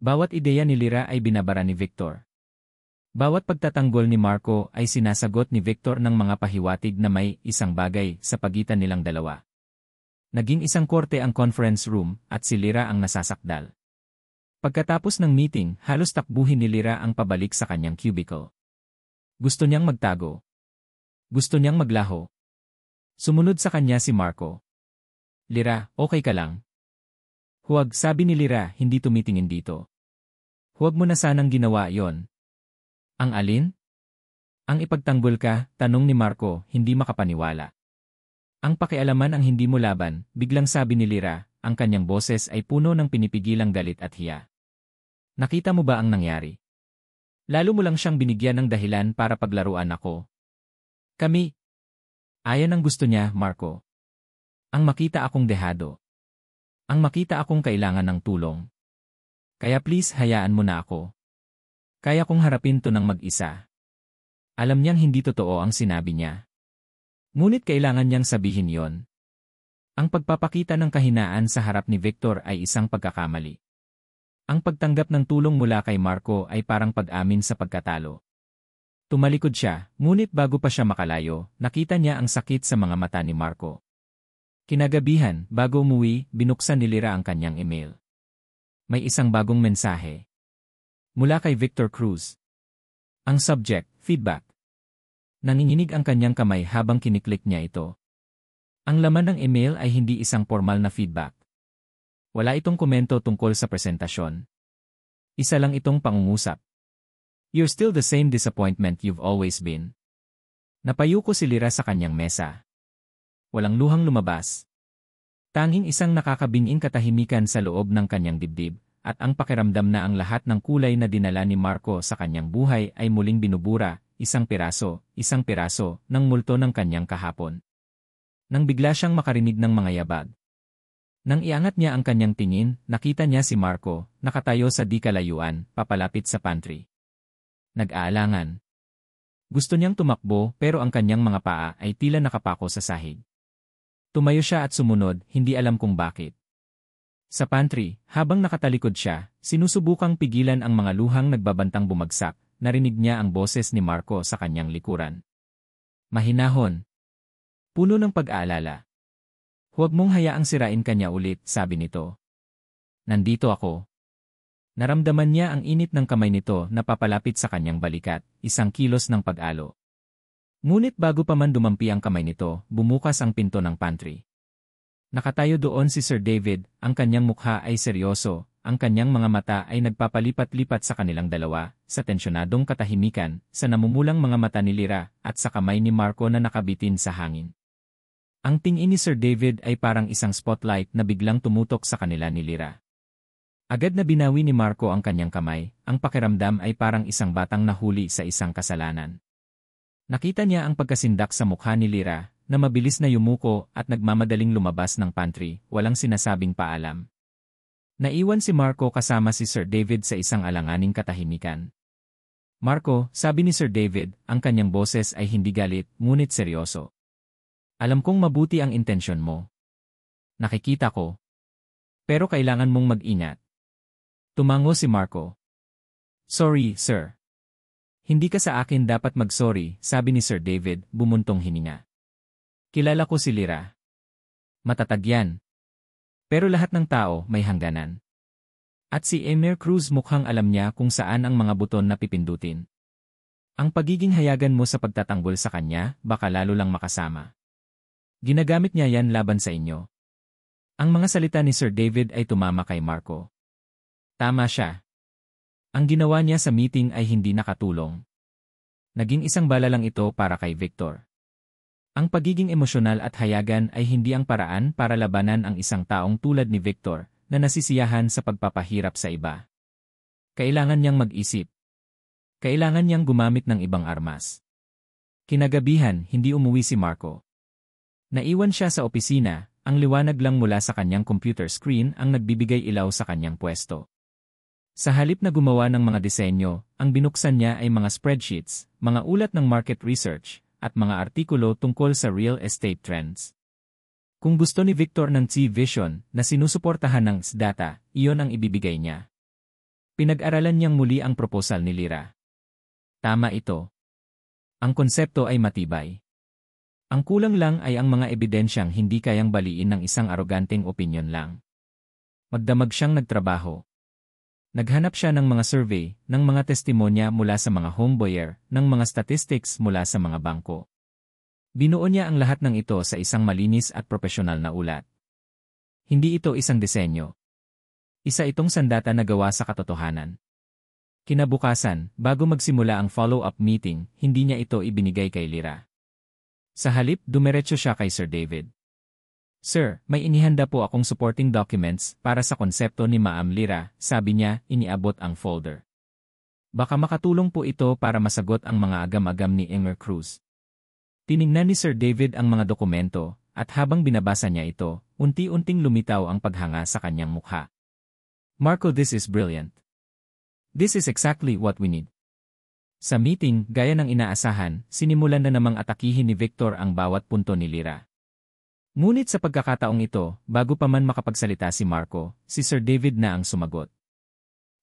Bawat ideya ni Lyra ay binabara ni Victor. Bawat pagtatanggol ni Marco ay sinasagot ni Victor ng mga pahiwatig na may isang bagay sa pagitan nilang dalawa. Naging isang korte ang conference room at si Lyra ang nasasakdal. Pagkatapos ng meeting, halos takbuhin ni Lyra ang pabalik sa kanyang cubicle. Gusto niyang magtago. Gusto niyang maglaho. Sumunod sa kanya si Marco. Lyra, okay ka lang? Huwag, sabi ni Lyra, hindi tumitingin dito. Huwag mo na sanang ginawa yon. Ang alin? Ang ipagtanggol ka, tanong ni Marco, hindi makapaniwala. Ang pakialaman ang hindi mo laban, biglang sabi ni Lyra, ang kanyang boses ay puno ng pinipigilang galit at hiya. Nakita mo ba ang nangyari? Lalo mo lang siyang binigyan ng dahilan para paglaruan ako. Kami. Ayan ang gusto niya, Marco. Ang makita akong dehado. Ang makita akong kailangan ng tulong. Kaya please hayaan mo na ako. Kaya kong harapin to ng mag-isa. Alam niyang hindi totoo ang sinabi niya. Ngunit kailangan niyang sabihin yon. Ang pagpapakita ng kahinaan sa harap ni Victor ay isang pagkakamali. Ang pagtanggap ng tulong mula kay Marco ay parang pag-amin sa pagkatalo. Tumalikod siya, ngunit bago pa siya makalayo, nakita niya ang sakit sa mga mata ni Marco. Kinagabihan, bago umuwi, binuksan ni Lyra ang kanyang email. May isang bagong mensahe. Mula kay Victor Cruz. Ang subject, feedback. Nanginginig ang kanyang kamay habang kiniklik niya ito. Ang laman ng email ay hindi isang formal na feedback. Wala itong komento tungkol sa presentasyon. Isa lang itong pangungusap. You're still the same disappointment you've always been. Napayuko si Lyra sa kanyang mesa. Walang luhang lumabas. Tanging isang nakakabinging katahimikan sa loob ng kanyang dibdib. At ang pakiramdam na ang lahat ng kulay na dinala ni Marco sa kanyang buhay ay muling binubura, isang piraso, ng multo ng kanyang kahapon. Nang bigla siyang makarinig ng mga yabag. Nang iangat niya ang kanyang tingin, nakita niya si Marco, nakatayo sa di kalayuan, papalapit sa pantry. Nag-aalangan. Gusto niyang tumakbo pero ang kanyang mga paa ay tila nakapako sa sahig. Tumayo siya at sumunod, hindi alam kung bakit. Sa pantry, habang nakatalikod siya, sinusubukang pigilan ang mga luhang nagbabantang bumagsak, narinig niya ang boses ni Marco sa kanyang likuran. Mahinahon. Puno ng pag-aalala. Huwag mong hayaang sirain kanya ulit, sabi nito. Nandito ako. Naramdaman niya ang init ng kamay nito na papalapit sa kanyang balikat, isang kilos ng pag-alo. Ngunit bago pa man dumampi ang kamay nito, bumukas ang pinto ng pantry. Nakatayo doon si Sir David, ang kanyang mukha ay seryoso, ang kanyang mga mata ay nagpapalipat-lipat sa kanilang dalawa, sa tensyonadong katahimikan, sa namumulang mga mata ni Lyra, at sa kamay ni Marco na nakabitin sa hangin. Ang tingin ni Sir David ay parang isang spotlight na biglang tumutok sa kanila ni Lyra. Agad na binawi ni Marco ang kanyang kamay, ang pakiramdam ay parang isang batang nahuli sa isang kasalanan. Nakita niya ang pagkasindak sa mukha ni Lyra, na mabilis na yumuko at nagmamadaling lumabas ng pantry, walang sinasabing paalam. Naiwan si Marco kasama si Sir David sa isang alanganing katahimikan. Marco, sabi ni Sir David, ang kanyang boses ay hindi galit, ngunit seryoso. Alam kong mabuti ang intensyon mo. Nakikita ko. Pero kailangan mong mag-ingat. Tumango si Marco. Sorry, sir. Hindi ka sa akin dapat mag-sorry, sabi ni Sir David, bumuntong hininga. Kilala ko si Lyra. Matatag yan. Pero lahat ng tao may hangganan. At si Emir Cruz mukhang alam niya kung saan ang mga buton na pipindutin. Ang pagiging hayagan mo sa pagtatanggol sa kanya, baka lalo lang makasama. Ginagamit niya yan laban sa inyo. Ang mga salita ni Sir David ay tumama kay Marco. Tama siya. Ang ginawa niya sa meeting ay hindi nakatulong. Naging isang bala lang ito para kay Victor. Ang pagiging emosyonal at hayagan ay hindi ang paraan para labanan ang isang taong tulad ni Victor na nasisiyahan sa pagpapahirap sa iba. Kailangan niyang mag-isip. Kailangan niyang gumamit ng ibang armas. Kinagabihan, hindi umuwi si Marco. Naiwan siya sa opisina, ang liwanag lang mula sa kanyang computer screen ang nagbibigay ilaw sa kanyang pwesto. Sa halip na gumawa ng mga disenyo, ang binuksan niya ay mga spreadsheets, mga ulat ng market research, at mga artikulo tungkol sa real estate trends. Kung gusto ni Victor ng T-Vision na sinusuportahan ng S-Data, iyon ang ibibigay niya. Pinag-aralan niyang muli ang proposal ni Lyra. Tama ito. Ang konsepto ay matibay. Ang kulang lang ay ang mga ebidensyang hindi kayang baliin ng isang aroganteng opinyon lang. Magdamag siyang nagtrabaho. Naghanap siya ng mga survey, ng mga testimonya mula sa mga homebuyer, ng mga statistics mula sa mga bangko. Binuo niya ang lahat ng ito sa isang malinis at profesional na ulat. Hindi ito isang disenyo. Isa itong sandata na gawa sa katotohanan. Kinabukasan, bago magsimula ang follow-up meeting, hindi niya ito ibinigay kay Lyra. Sa halip, dumiretso siya kay Sir David. Sir, may inihanda po akong supporting documents para sa konsepto ni Ma'am Lyra, sabi niya, iniabot ang folder. Baka makatulong po ito para masagot ang mga agam-agam ni Emir Cruz. Tiningnan ni Sir David ang mga dokumento, at habang binabasa niya ito, unti-unting lumitaw ang paghanga sa kanyang mukha. Marco, this is brilliant. This is exactly what we need. Sa meeting, gaya ng inaasahan, sinimulan na namang atakihin ni Victor ang bawat punto ni Lyra. Ngunit sa pagkakataong ito, bago pa man makapagsalita si Marco, si Sir David na ang sumagot.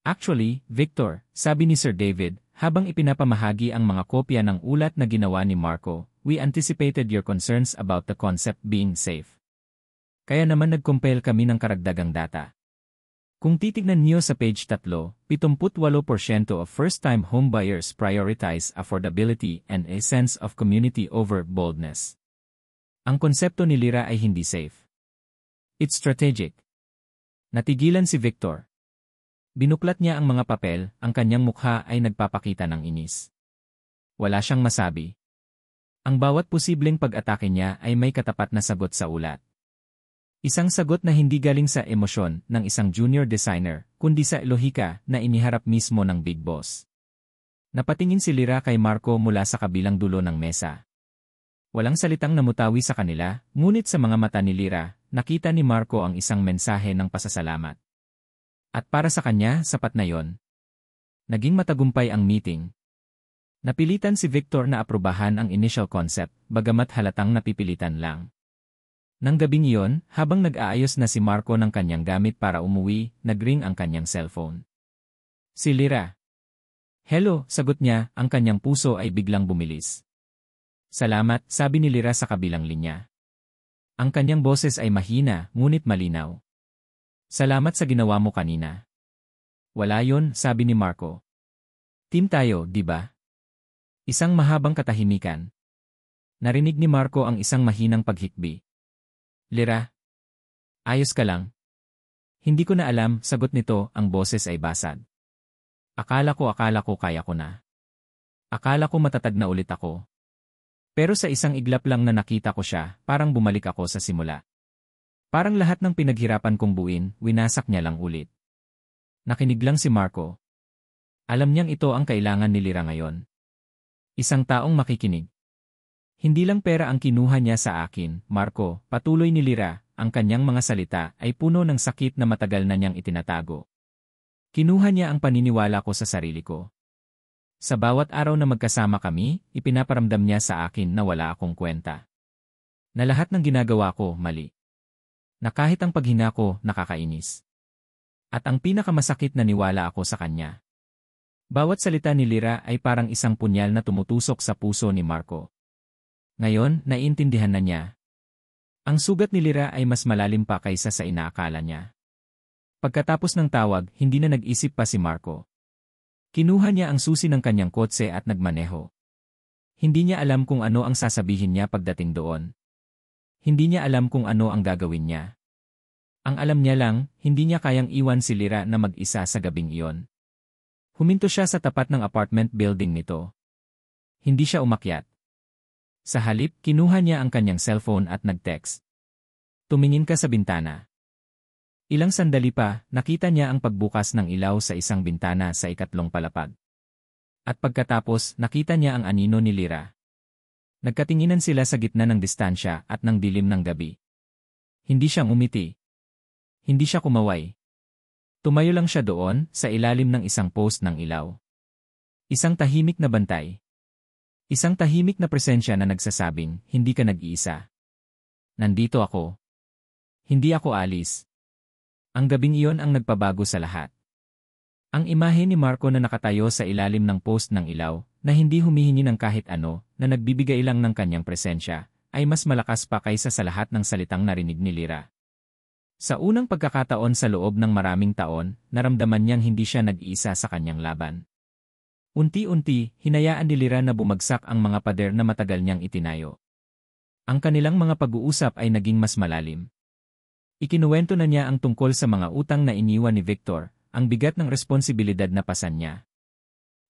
Actually, Victor, sabi ni Sir David, habang ipinapamahagi ang mga kopya ng ulat na ginawa ni Marco, we anticipated your concerns about the concept being safe. Kaya naman nag-compile kami ng karagdagang data. Kung titignan niyo sa page 3, 78% of first-time homebuyers prioritize affordability and a sense of community over boldness. Ang konsepto ni Lyra ay hindi safe. It's strategic. Natigilan si Victor. Binuklat niya ang mga papel, ang kanyang mukha ay nagpapakita ng inis. Wala siyang masabi. Ang bawat posibleng pag-atake niya ay may katapat na sagot sa ulat. Isang sagot na hindi galing sa emosyon ng isang junior designer, kundi sa lohika na iniharap mismo ng big boss. Napatingin si Lyra kay Marco mula sa kabilang dulo ng mesa. Walang salitang namutawi sa kanila, ngunit sa mga mata ni Lyra, nakita ni Marco ang isang mensahe ng pasasalamat. At para sa kanya, sapat na yon. Naging matagumpay ang meeting. Napilitan si Victor na aprubahan ang initial concept, bagamat halatang napipilitan lang. Nang gabing iyon, habang nag-aayos na si Marco ng kanyang gamit para umuwi, nagring ang kanyang cellphone. Si Lyra. Hello, sagot niya, ang kanyang puso ay biglang bumilis. Salamat, sabi ni Lyra sa kabilang linya. Ang kanyang boses ay mahina, ngunit malinaw. Salamat sa ginawa mo kanina. Wala yon, sabi ni Marco. Team tayo, di ba? Isang mahabang katahimikan. Narinig ni Marco ang isang mahinang paghikbi. Lira? Ayos ka lang? Hindi ko na alam, sagot nito, ang boses ay basag. Akala ko kaya ko na. Akala ko matatag na ulit ako. Pero sa isang iglap lang na nakita ko siya, parang bumalik ako sa simula. Parang lahat ng pinaghirapan kong buuin, winasak niya lang ulit. Nakinig lang si Marco. Alam niyang ito ang kailangan ni Lira ngayon. Isang taong makikinig. Hindi lang pera ang kinuha niya sa akin, Marco, patuloy ni Lira, ang kanyang mga salita ay puno ng sakit na matagal na niyang itinatago. Kinuha niya ang paniniwala ko sa sarili ko. Sa bawat araw na magkasama kami, ipinaparamdam niya sa akin na wala akong kwenta. Na lahat ng ginagawa ko, mali. Na kahit ang paghina ko, nakakainis. At ang pinakamasakit na niwala ako sa kanya. Bawat salita ni Lira ay parang isang punyal na tumutusok sa puso ni Marco. Ngayon, naiintindihan na niya. Ang sugat ni Lira ay mas malalim pa kaysa sa inaakala niya. Pagkatapos ng tawag, hindi na nag-isip pa si Marco. Kinuha niya ang susi ng kanyang kotse at nagmaneho. Hindi niya alam kung ano ang sasabihin niya pagdating doon. Hindi niya alam kung ano ang gagawin niya. Ang alam niya lang, hindi niya kayang iwan si Lira na mag-isa sa gabing iyon. Huminto siya sa tapat ng apartment building nito. Hindi siya umakyat. Sa halip, kinuha niya ang kanyang cellphone at nag-text. Tumingin ka sa bintana. Ilang sandali pa, nakita niya ang pagbukas ng ilaw sa isang bintana sa ikatlong palapag. At pagkatapos, nakita niya ang anino ni Lira. Nagkatinginan sila sa gitna ng distansya at ng dilim ng gabi. Hindi siya umiti. Hindi siya kumaway. Tumayo lang siya doon, sa ilalim ng isang post ng ilaw. Isang tahimik na bantay. Isang tahimik na presensya na nagsasabing, hindi ka nag-iisa. Nandito ako. Hindi ako alis. Ang gabing iyon ang nagpabago sa lahat. Ang imahe ni Marco na nakatayo sa ilalim ng post ng ilaw, na hindi humihingi ng kahit ano, na nagbibigay lang ng kanyang presensya, ay mas malakas pa kaysa sa lahat ng salitang narinig ni Lira. Sa unang pagkakataon sa loob ng maraming taon, naramdaman niyang hindi siya nag-iisa sa kanyang laban. Unti-unti, hinayaan ni Lira na bumagsak ang mga pader na matagal niyang itinayo. Ang kanilang mga pag-uusap ay naging mas malalim. Ikinuwento na niya ang tungkol sa mga utang na iniwan ni Victor, ang bigat ng responsibilidad na pasan niya.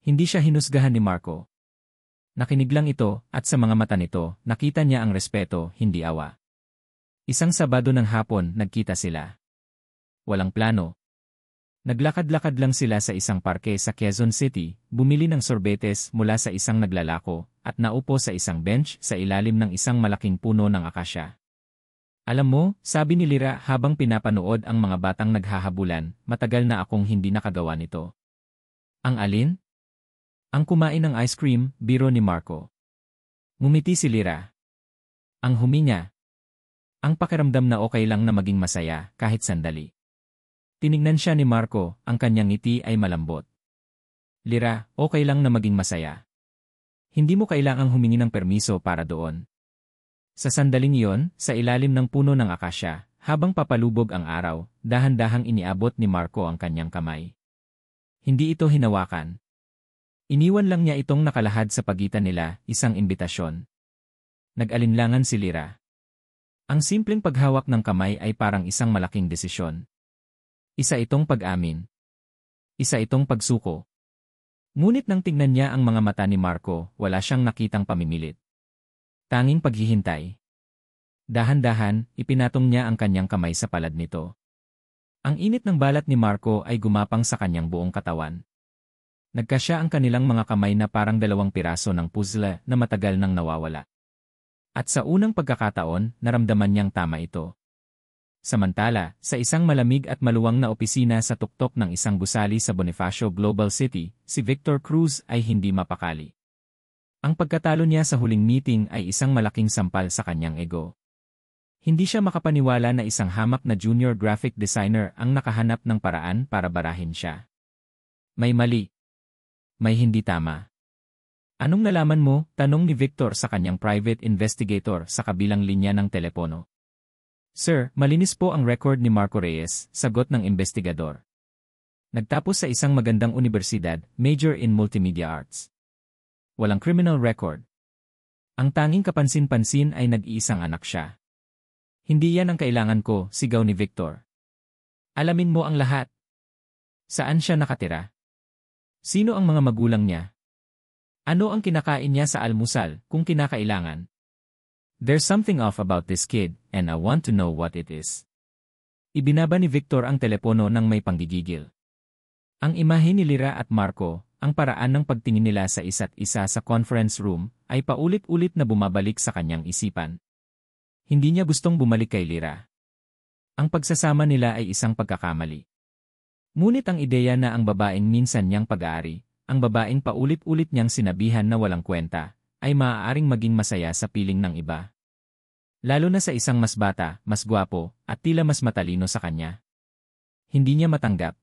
Hindi siya hinusgahan ni Marco. Nakinig lang ito, at sa mga mata nito, nakita niya ang respeto, hindi awa. Isang Sabado ng hapon, nagkita sila. Walang plano. Naglakad-lakad lang sila sa isang parke sa Quezon City, bumili ng sorbetes mula sa isang naglalako, at naupo sa isang bench sa ilalim ng isang malaking puno ng akasya. Alam mo, sabi ni Lira habang pinapanood ang mga batang naghahabulan, matagal na akong hindi nakagawa nito. Ang alin? Ang kumain ng ice cream, biro ni Marco. Ngumiti si Lira. Ang huminga. Ang pakiramdam na okay lang na maging masaya, kahit sandali. Tinignan siya ni Marco, ang kanyang ngiti ay malambot. Lira, okay lang na maging masaya. Hindi mo kailangang humingi ng permiso para doon. Sa sandaling iyon, sa ilalim ng puno ng akasya, habang papalubog ang araw, dahan-dahang iniabot ni Marco ang kanyang kamay. Hindi ito hinawakan. Iniwan lang niya itong nakalahad sa pagitan nila, isang imbitasyon. Nag-alinlangan si Lira. Ang simpleng paghawak ng kamay ay parang isang malaking desisyon. Isa itong pag-amin. Isa itong pagsuko. Ngunit nang tingnan niya ang mga mata ni Marco, wala siyang nakitang pamimilit. Tanging paghihintay. Dahan-dahan, ipinatong niya ang kanyang kamay sa palad nito. Ang init ng balat ni Marco ay gumapang sa kanyang buong katawan. Nagkasya ang kanilang mga kamay na parang dalawang piraso ng puzzle na matagal nang nawawala. At sa unang pagkakataon, naramdaman niyang tama ito. Samantala, sa isang malamig at maluwang na opisina sa tuktok ng isang gusali sa Bonifacio Global City, si Victor Cruz ay hindi mapakali. Ang pagkatalo niya sa huling meeting ay isang malaking sampal sa kanyang ego. Hindi siya makapaniwala na isang hamak na junior graphic designer ang nakahanap ng paraan para barahin siya. May mali. May hindi tama. Anong nalaman mo? Tanong ni Victor sa kanyang private investigator sa kabilang linya ng telepono. Sir, malinis po ang record ni Marco Reyes, sagot ng investigador. Nagtapos sa isang magandang universidad, major in multimedia arts. Walang criminal record. Ang tanging kapansin-pansin ay nag-iisang anak siya. Hindi yan ang kailangan ko, sigaw ni Victor. Alamin mo ang lahat. Saan siya nakatira? Sino ang mga magulang niya? Ano ang kinakain niya sa almusal kung kinakailangan? There's something off about this kid, and I want to know what it is. Ibinaba ni Victor ang telepono ng may panggigigil. Ang imahe ni Lyra at Marco, ang paraan ng pagtingin nila sa isa't isa sa conference room, ay paulit-ulit na bumabalik sa kanyang isipan. Hindi niya gustong bumalik kay Lyra. Ang pagsasama nila ay isang pagkakamali. Ngunit ang ideya na ang babaeng minsan niyang pag-aari, ang babaeng paulit-ulit niyang sinabihan na walang kwenta, ay maaaring maging masaya sa piling ng iba. Lalo na sa isang mas bata, mas gwapo, at tila mas matalino sa kanya. Hindi niya matanggap.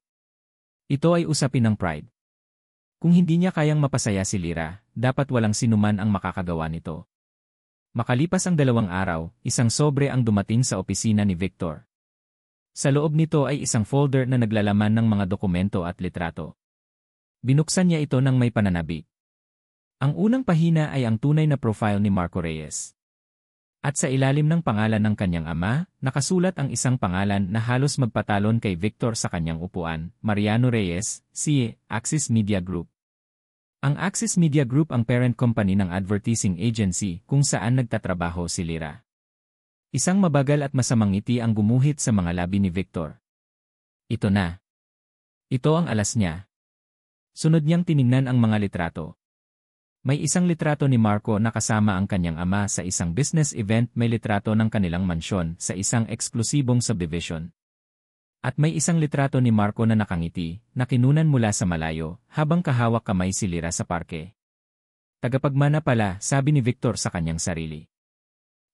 Ito ay usapin ng pride. Kung hindi niya kayang mapasaya si Lyra, dapat walang sinuman ang makakagawa nito. Makalipas ang 2 araw, isang sobre ang dumating sa opisina ni Victor. Sa loob nito ay isang folder na naglalaman ng mga dokumento at litrato. Binuksan niya ito ng may pananabik. Ang unang pahina ay ang tunay na profile ni Marco Reyes. At sa ilalim ng pangalan ng kanyang ama, nakasulat ang isang pangalan na halos magpatalon kay Victor sa kanyang upuan, Mariano Reyes, CA, Axis Media Group. Ang Axis Media Group ang parent company ng advertising agency kung saan nagtatrabaho si Lyra. Isang mabagal at masamang ngiti ang gumuhit sa mga labi ni Victor. Ito na. Ito ang alas niya. Sunod niyang tiningnan ang mga litrato. May isang litrato ni Marco na kasama ang kanyang ama sa isang business event, may litrato ng kanilang mansyon sa isang eksklusibong subdivision. At may isang litrato ni Marco na nakangiti, na kinunan mula sa malayo, habang kahawak kamay si Lyra sa parke. Tagapagmana pala, sabi ni Victor sa kanyang sarili.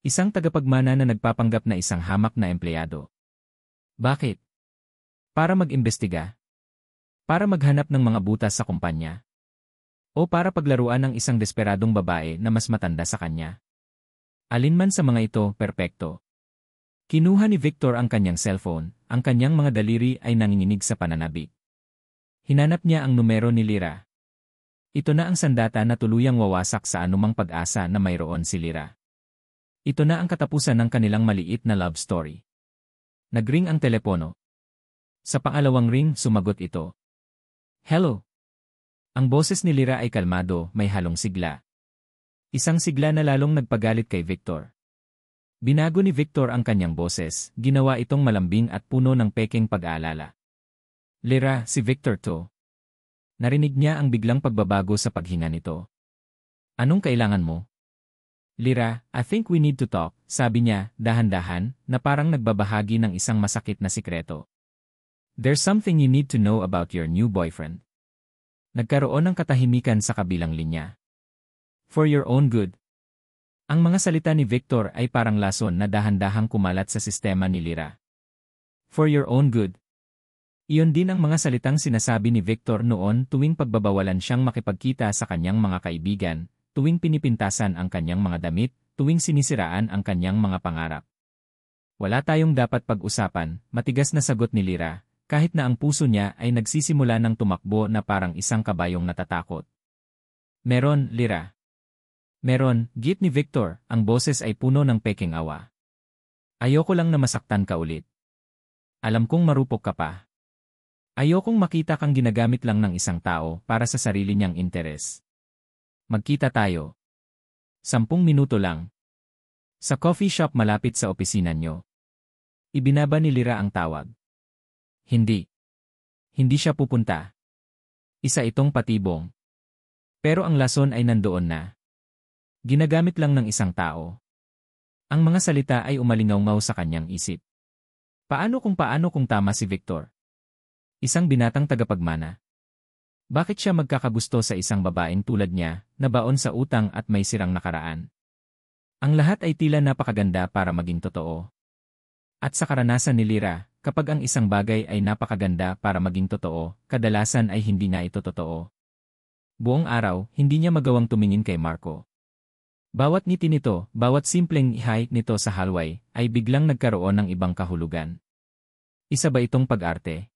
Isang tagapagmana na nagpapanggap na isang hamak na empleyado. Bakit? Para mag-imbestiga? Para maghanap ng mga butas sa kumpanya? O para paglaruan ng isang desperadong babae na mas matanda sa kanya? Alinman sa mga ito, perpekto. Kinuha ni Victor ang kanyang cellphone, ang kanyang mga daliri ay nanginginig sa pananabik. Hinanap niya ang numero ni Lyra. Ito na ang sandata na tuluyang wawasak sa anumang pag-asa na mayroon si Lyra. Ito na ang katapusan ng kanilang maliit na love story. Nagring ang telepono. Sa pangalawang ring, sumagot ito. Hello. Ang boses ni Lyra ay kalmado, may halong sigla. Isang sigla na lalong nagpagalit kay Victor. Binago ni Victor ang kanyang boses, ginawa itong malambing at puno ng pekeng pag-aalala. Lyra, si Victor to. Narinig niya ang biglang pagbabago sa paghinga nito. Anong kailangan mo? Lyra, I think we need to talk, sabi niya, dahan-dahan, na parang nagbabahagi ng isang masakit na sikreto. There's something you need to know about your new boyfriend. Nagkaroon ng katahimikan sa kabilang linya. For your own good. Ang mga salita ni Victor ay parang lason na dahan-dahang kumalat sa sistema ni Lyra. For your own good. Iyon din ang mga salitang sinasabi ni Victor noon tuwing pagbabawalan siyang makipagkita sa kanyang mga kaibigan, tuwing pinipintasan ang kanyang mga damit, tuwing sinisiraan ang kanyang mga pangarap. Wala tayong dapat pag-usapan, matigas na sagot ni Lyra, kahit na ang puso niya ay nagsisimula ng tumakbo na parang isang kabayong natatakot. Meron, Lyra. Meron, git ni Victor, ang boses ay puno ng peking awa. Ayoko lang na masaktan ka ulit. Alam kong marupok ka pa. Ayokong makita kang ginagamit lang ng isang tao para sa sarili niyang interes. Magkita tayo. 10 minuto lang. Sa coffee shop malapit sa opisina niyo. Ibinaba ni Lyra ang tawag. Hindi. Hindi siya pupunta. Isa itong patibong. Pero ang lason ay nandoon na. Ginagamit lang ng isang tao. Ang mga salita ay umalingaw-ngaw sa kanyang isip. Paano kung tama si Victor? Isang binatang tagapagmana. Bakit siya magkakagusto sa isang babaeng tulad niya, na baon sa utang at may sirang nakaraan? Ang lahat ay tila napakaganda para maging totoo. At sa karanasan ni Lyra, kapag ang isang bagay ay napakaganda para maging totoo, kadalasan ay hindi na ito totoo. Buong araw, hindi niya magawang tumingin kay Marco. Bawat ngiti nito, bawat simpleng ihay nito sa halway, ay biglang nagkaroon ng ibang kahulugan. Isa ba itong pag-arte?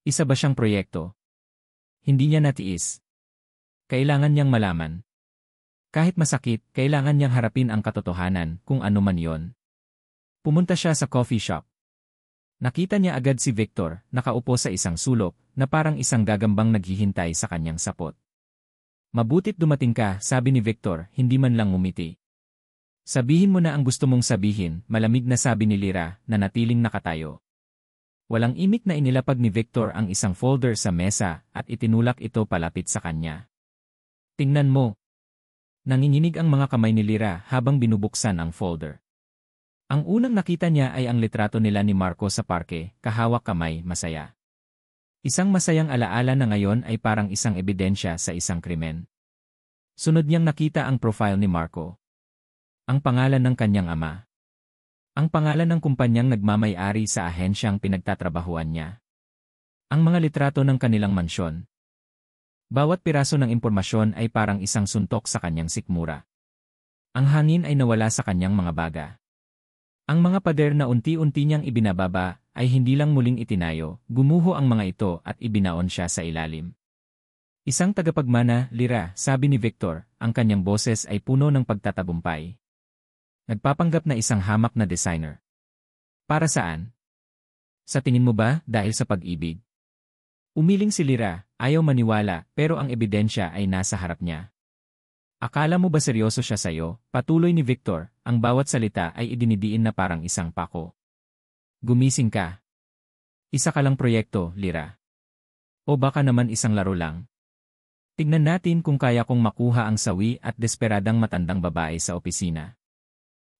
Isa ba siyang proyekto? Hindi niya natiis. Kailangan niyang malaman. Kahit masakit, kailangan niyang harapin ang katotohanan, kung ano man yon. Pumunta siya sa coffee shop. Nakita niya agad si Victor, nakaupo sa isang sulok, na parang isang gagambang naghihintay sa kanyang sapot. Mabutit dumating ka, sabi ni Victor, hindi man lang ngumiti. Sabihin mo na ang gusto mong sabihin, malamig na sabi ni Lyra, na natiling nakatayo. Walang imik na inilapag ni Victor ang isang folder sa mesa at itinulak ito palapit sa kanya. Tingnan mo. Nanginginig ang mga kamay ni Lyra habang binubuksan ang folder. Ang unang nakita niya ay ang litrato nila ni Marco sa parke, kahawak kamay, masaya. Isang masayang alaala na ngayon ay parang isang ebidensya sa isang krimen. Sunod niyang nakita ang profile ni Marco. Ang pangalan ng kanyang ama. Ang pangalan ng kumpanyang nagmamay-ari sa ahensyang pinagtatrabahuan niya. Ang mga litrato ng kanilang mansyon. Bawat piraso ng impormasyon ay parang isang suntok sa kanyang sikmura. Ang hangin ay nawala sa kanyang mga baga. Ang mga pader na unti-unti niyang ibinababa ay hindi lang muling itinayo, gumuho ang mga ito at ibinaon siya sa ilalim. Isang tagapagmana, Lyra, sabi ni Victor, ang kanyang boses ay puno ng pagtatagumpay. Nagpapanggap na isang hamak na designer. Para saan? Sa tingin mo ba dahil sa pag-ibig? Umiling si Lyra, ayaw maniwala, pero ang ebidensya ay nasa harap niya. Akala mo ba seryoso siya sa'yo? Patuloy ni Victor, ang bawat salita ay idinidiin na parang isang pako. Gumising ka. Isa ka lang proyekto, Lyra. O baka naman isang laro lang. Tignan natin kung kaya kong makuha ang sawi at desperadang matandang babae sa opisina.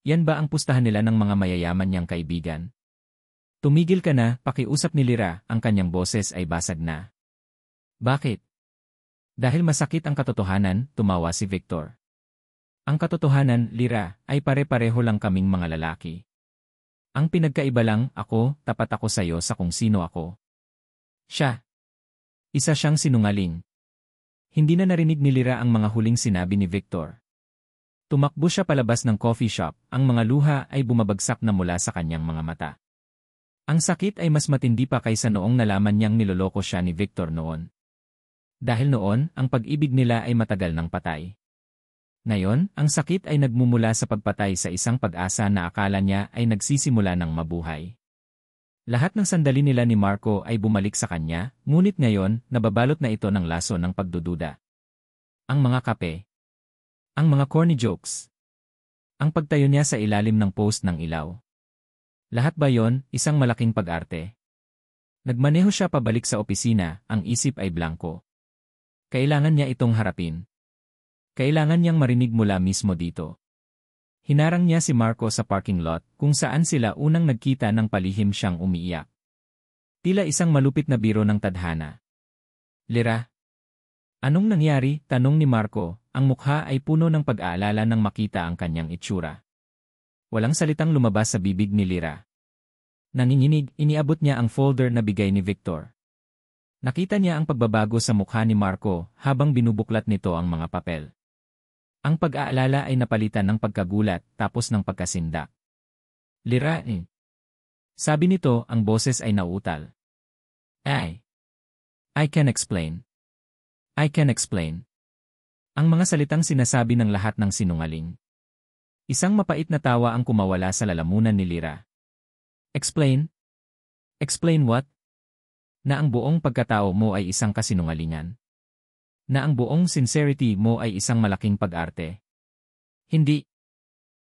Yan ba ang pustahan nila ng mga mayayaman niyang kaibigan? Tumigil ka na, pakiusap ni Lyra, ang kanyang boses ay basag na. Bakit? Dahil masakit ang katotohanan, tumawa si Victor. Ang katotohanan, Lyra, ay pare-pareho lang kaming mga lalaki. Ang pinagkaiba lang, ako, tapat ako sa'yo sa kung sino ako. Siya. Isa siyang sinungaling. Hindi na narinig ni Lyra ang mga huling sinabi ni Victor. Tumakbo siya palabas ng coffee shop, ang mga luha ay bumabagsak na mula sa kanyang mga mata. Ang sakit ay mas matindi pa kaysa noong nalaman niyang niloloko siya ni Victor noon. Dahil noon, ang pag-ibig nila ay matagal ng patay. Ngayon, ang sakit ay nagmumula sa pagpatay sa isang pag-asa na akala niya ay nagsisimula ng mabuhay. Lahat ng sandali nila ni Marco ay bumalik sa kanya, ngunit ngayon, nababalot na ito ng laso ng pagdududa. Ang mga kape. Ang mga corny jokes. Ang pagtayo niya sa ilalim ng post ng ilaw. Lahat ba yon, isang malaking pag-arte? Nagmaneho siya pabalik sa opisina, ang isip ay blanko. Kailangan niya itong harapin. Kailangan niyang marinig mula mismo dito. Hinarang niya si Marco sa parking lot, kung saan sila unang nagkita ng palihim siyang umiiyak. Tila isang malupit na biro ng tadhana. Lyra. Anong nangyari? Tanong ni Marco, ang mukha ay puno ng pag-aalala nang makita ang kanyang itsura. Walang salitang lumabas sa bibig ni Lyra. Nanginginig, iniabot niya ang folder na bigay ni Victor. Nakita niya ang pagbabago sa mukha ni Marco habang binubuklat nito ang mga papel. Ang pag-aalala ay napalitan ng pagkagulat tapos ng pagkasindak. Lyra, sabi nito, ang boses ay nauutal. I can explain. I can explain. Ang mga salitang sinasabi ng lahat ng sinungaling. Isang mapait na tawa ang kumawala sa lalamunan ni Lyra. Explain? Explain what? Na ang buong pagkatao mo ay isang kasinungalingan. Na ang buong sincerity mo ay isang malaking pag-arte. Hindi.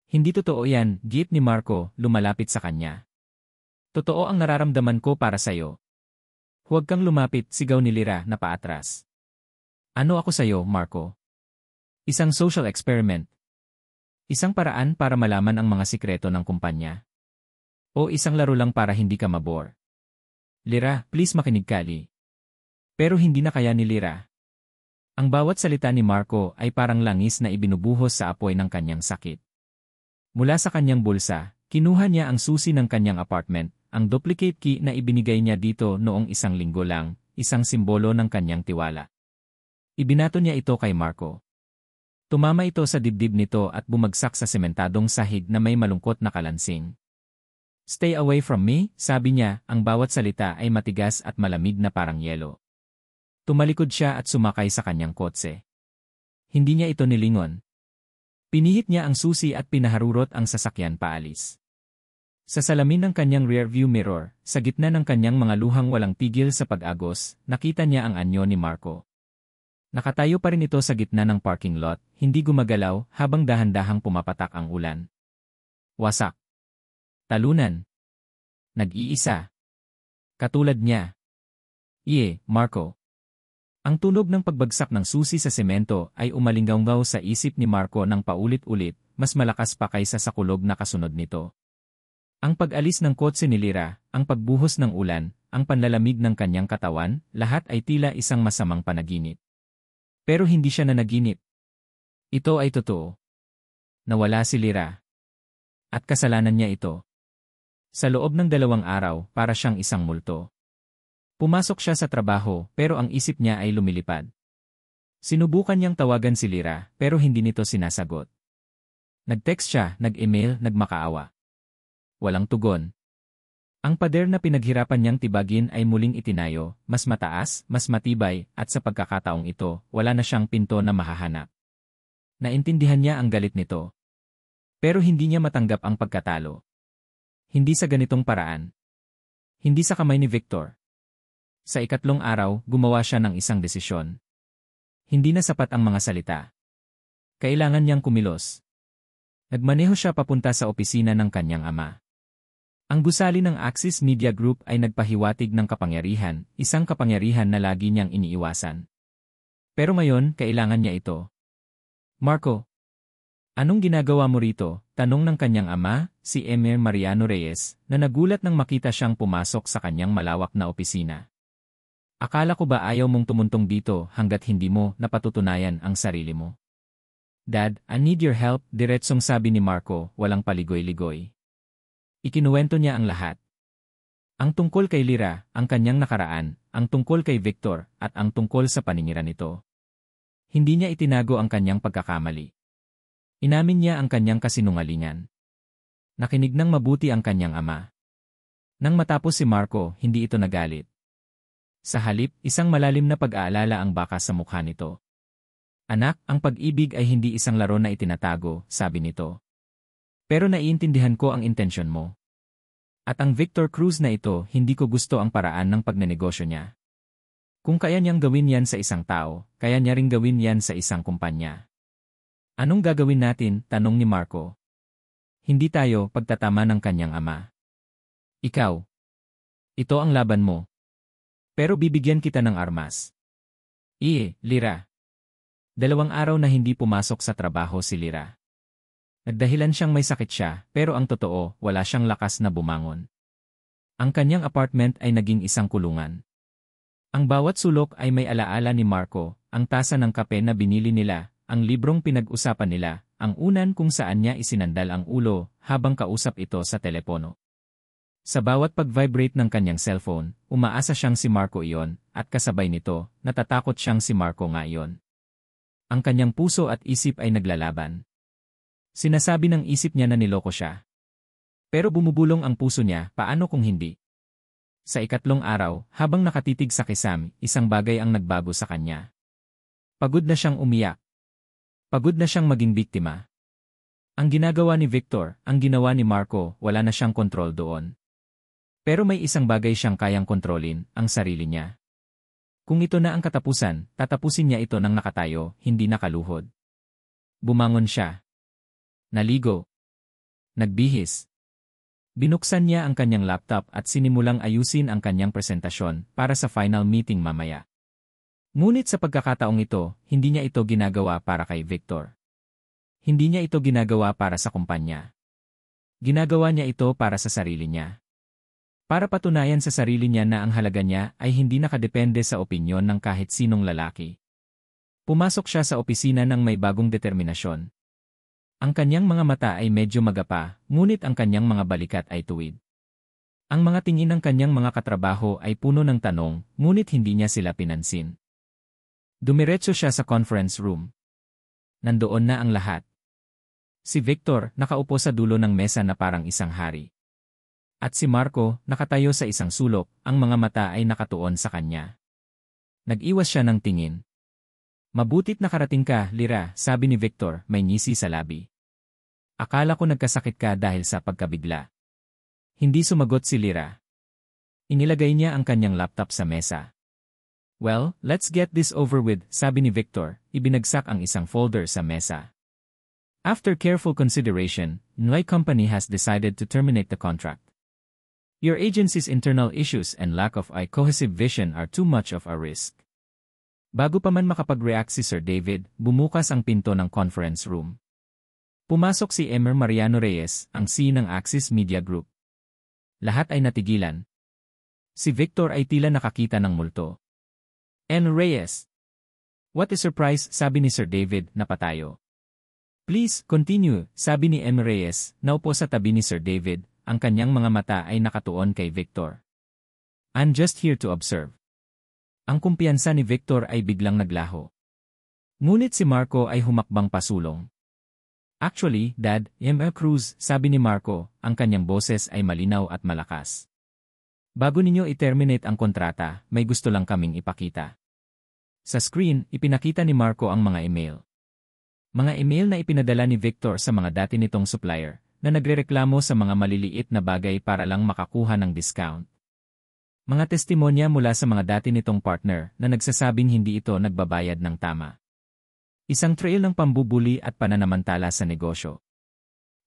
Hindi totoo yan, giit ni Marco, lumalapit sa kanya. Totoo ang nararamdaman ko para sa'yo. Huwag kang lumapit, sigaw ni Lyra na paatras. Ano ako sa'yo, Marco? Isang social experiment. Isang paraan para malaman ang mga sikreto ng kumpanya. O isang laro lang para hindi ka mabore. Lyra, please makinig ka, Lee. Pero hindi na kaya ni Lyra. Ang bawat salita ni Marco ay parang langis na ibinubuhos sa apoy ng kanyang sakit. Mula sa kanyang bulsa, kinuha niya ang susi ng kanyang apartment, ang duplicate key na ibinigay niya dito noong isang linggo lang, isang simbolo ng kanyang tiwala. Ibinato niya ito kay Marco. Tumama ito sa dibdib nito at bumagsak sa sementadong sahig na may malungkot na kalansing. Stay away from me, sabi niya, ang bawat salita ay matigas at malamig na parang yelo. Tumalikod siya at sumakay sa kanyang kotse. Hindi niya ito nilingon. Pinihit niya ang susi at pinaharurot ang sasakyan paalis. Sa salamin ng kanyang rearview mirror, sa gitna ng kanyang mga luhang walang tigil sa pag-agos, nakita niya ang anyo ni Marco. Nakatayo pa rin ito sa gitna ng parking lot, hindi gumagalaw habang dahan-dahang pumapatak ang ulan. Wasak. Talunan. Nag-iisa. Katulad niya. Marco. Ang tunog ng pagbagsak ng susi sa semento ay umalinggaw sa isip ni Marco ng paulit-ulit, mas malakas pa kaysa sa kulog na kasunod nito. Ang pag-alis ng kotse ni Lyra, ang pagbuhos ng ulan, ang panlalamig ng kanyang katawan, lahat ay tila isang masamang panaginip. Pero hindi siya nanaginip. Ito ay totoo. Nawala si Lyra. At kasalanan niya ito. Sa loob ng 2 araw, para siyang isang multo. Pumasok siya sa trabaho, pero ang isip niya ay lumilipad. Sinubukan niyang tawagan si Lyra, pero hindi nito sinasagot. Nag-text siya, nag-email, nagmakaawa. Walang tugon. Ang pader na pinaghirapan niyang tibagin ay muling itinayo, mas mataas, mas matibay, at sa pagkakataong ito, wala na siyang pinto na mahahanap. Naintindihan niya ang galit nito. Pero hindi niya matanggap ang pagkatalo. Hindi sa ganitong paraan. Hindi sa kamay ni Victor. Sa 3 araw, gumawa siya ng isang desisyon. Hindi na sapat ang mga salita. Kailangan niyang kumilos. Nagmaneho siya papunta sa opisina ng kanyang ama. Ang gusali ng Axis Media Group ay nagpahiwatig ng kapangyarihan, isang kapangyarihan na lagi niyang iniiwasan. Pero ngayon, kailangan niya ito. Marco, anong ginagawa mo rito? Tanong ng kanyang ama, si Emir Mariano Reyes, na nagulat nang makita siyang pumasok sa kanyang malawak na opisina. Akala ko ba ayaw mong tumuntong dito hanggat hindi mo napatutunayan ang sarili mo? Dad, I need your help, diretsong sabi ni Marco, walang paligoy-ligoy. Ikinuwento niya ang lahat. Ang tungkol kay Lyra, ang kanyang nakaraan, ang tungkol kay Victor, at ang tungkol sa paninira nito. Hindi niya itinago ang kanyang pagkakamali. Inamin niya ang kanyang kasinungalingan. Nakinig ng mabuti ang kanyang ama. Nang matapos si Marco, hindi ito nagalit. Sa halip, isang malalim na pag-aalala ang baka sa mukha nito. Anak, ang pag-ibig ay hindi isang laro na itinatago, sabi nito. Pero naiintindihan ko ang intensyon mo. At ang Victor Cruz na ito, hindi ko gusto ang paraan ng pagnenegosyo niya. Kung kaya niyang gawin yan sa isang tao, kaya niya ring gawin yan sa isang kumpanya. Anong gagawin natin? Tanong ni Marco. Hindi tayo, pagtatama ng kanyang ama. Ikaw. Ito ang laban mo. Pero bibigyan kita ng armas. Lyra. 2 araw na hindi pumasok sa trabaho si Lyra. Nagdahilan siyang may sakit siya, pero ang totoo, wala siyang lakas na bumangon. Ang kanyang apartment ay naging isang kulungan. Ang bawat sulok ay may alaala ni Marco, ang tasa ng kape na binili nila, ang librong pinag-usapan nila, ang unan kung saan niya isinandal ang ulo habang kausap ito sa telepono. Sa bawat pag-vibrate ng kanyang cellphone, umaasa siyang si Marco iyon, at kasabay nito, natatakot siyang si Marco nga iyon. Ang kanyang puso at isip ay naglalaban. Sinasabi ng isip niya na niloko siya. Pero bumubulong ang puso niya, paano kung hindi? Sa 3 araw, habang nakatitig sa kisam, isang bagay ang nagbago sa kanya. Pagod na siyang umiyak. Pagod na siyang maging biktima. Ang ginagawa ni Victor, ang ginawa ni Marco, wala na siyang kontrol doon. Pero may isang bagay siyang kayang kontrolin, ang sarili niya. Kung ito na ang katapusan, tatapusin niya ito ng nakatayo, hindi nakaluhod. Bumangon siya. Naligo. Nagbihis. Binuksan niya ang kanyang laptop at sinimulang ayusin ang kanyang presentasyon para sa final meeting mamaya. Ngunit sa pagkakataong ito, hindi niya ito ginagawa para kay Victor. Hindi niya ito ginagawa para sa kumpanya. Ginagawa niya ito para sa sarili niya. Para patunayan sa sarili niya na ang halaga niya ay hindi nakadepende sa opinyon ng kahit sinong lalaki. Pumasok siya sa opisina ng may bagong determinasyon. Ang kanyang mga mata ay medyo magapa, ngunit ang kanyang mga balikat ay tuwid. Ang mga tingin ng kanyang mga katrabaho ay puno ng tanong, ngunit hindi niya sila pinansin. Dumiretso siya sa conference room. Nandoon na ang lahat. Si Victor, nakaupo sa dulo ng mesa na parang isang hari. At si Marco, nakatayo sa isang sulok, ang mga mata ay nakatuon sa kanya. Nag-iwas siya ng tingin. Mabutit nakarating ka, Lira, sabi ni Victor, may ngisi sa labi. Akala ko nagkasakit ka dahil sa pagkabigla. Hindi sumagot si Lira. Inilagay niya ang kanyang laptop sa mesa. Well, let's get this over with, sabi ni Victor, ibinagsak ang isang folder sa mesa. After careful consideration, Noy Company has decided to terminate the contract. Your agency's internal issues and lack of cohesive vision are too much of a risk. Bago pa man makapag-react si Sir David, bumukas ang pinto ng conference room. Pumasok si Emer Mariano Reyes, ang CEO ng Axis Media Group. Lahat ay natigilan. Si Victor ay tila nakakita ng multo. Emer Reyes. What a surprise, sabi ni Sir David, napatayo. Please, continue, sabi ni Emer Reyes, naupo sa tabi ni Sir David, ang kanyang mga mata ay nakatuon kay Victor. I'm just here to observe. Ang kumpiyansa ni Victor ay biglang naglaho. Ngunit si Marco ay humakbang pasulong. Actually, Dad, M.L. Cruz, sabi ni Marco, ang kanyang boses ay malinaw at malakas. Bago ninyo i-terminate ang kontrata, may gusto lang kaming ipakita. Sa screen, ipinakita ni Marco ang mga email. Mga email na ipinadala ni Victor sa mga dati nitong supplier, na nagrereklamo sa mga maliliit na bagay para lang makakuha ng discount. Mga testimonya mula sa mga dati nitong partner na nagsasabing hindi ito nagbabayad ng tama. Isang trail ng pambubuli at pananamantala sa negosyo.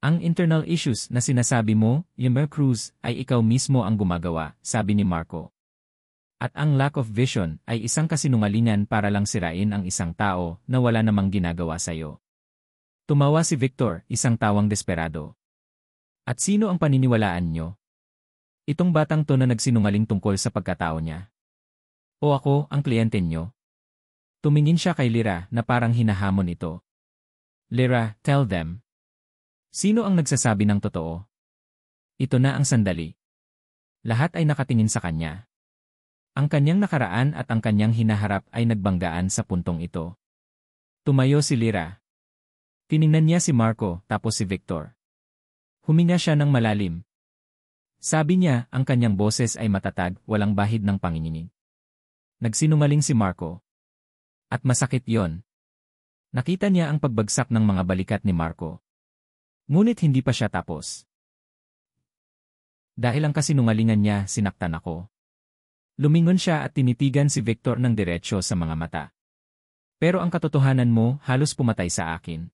Ang internal issues na sinasabi mo, Emer Cruz, ay ikaw mismo ang gumagawa, sabi ni Marco. At ang lack of vision ay isang kasinungalingan para lang sirain ang isang tao na wala namang ginagawa sa'yo. Tumawa si Victor, isang tawang desperado. At sino ang paniniwalaan nyo? Itong batang to na nagsinungaling tungkol sa pagkatao niya. O ako, ang kliyente nyo? Tumingin siya kay Lira na parang hinahamon ito. Lira, tell them. Sino ang nagsasabi ng totoo? Ito na ang sandali. Lahat ay nakatingin sa kanya. Ang kanyang nakaraan at ang kanyang hinaharap ay nagbanggaan sa puntong ito. Tumayo si Lira. Tiningnan niya si Marco tapos si Victor. Huminga siya ng malalim. Sabi niya, ang kanyang boses ay matatag, walang bahid ng panginginig. Nagsinungaling si Marco. At masakit yon. Nakita niya ang pagbagsak ng mga balikat ni Marco. Ngunit hindi pa siya tapos. Dahil ang kasinungalingan niya, sinaktan ako. Lumingon siya at tinitigan si Victor ng diretsyo sa mga mata. Pero ang katotohanan mo, halos pumatay sa akin.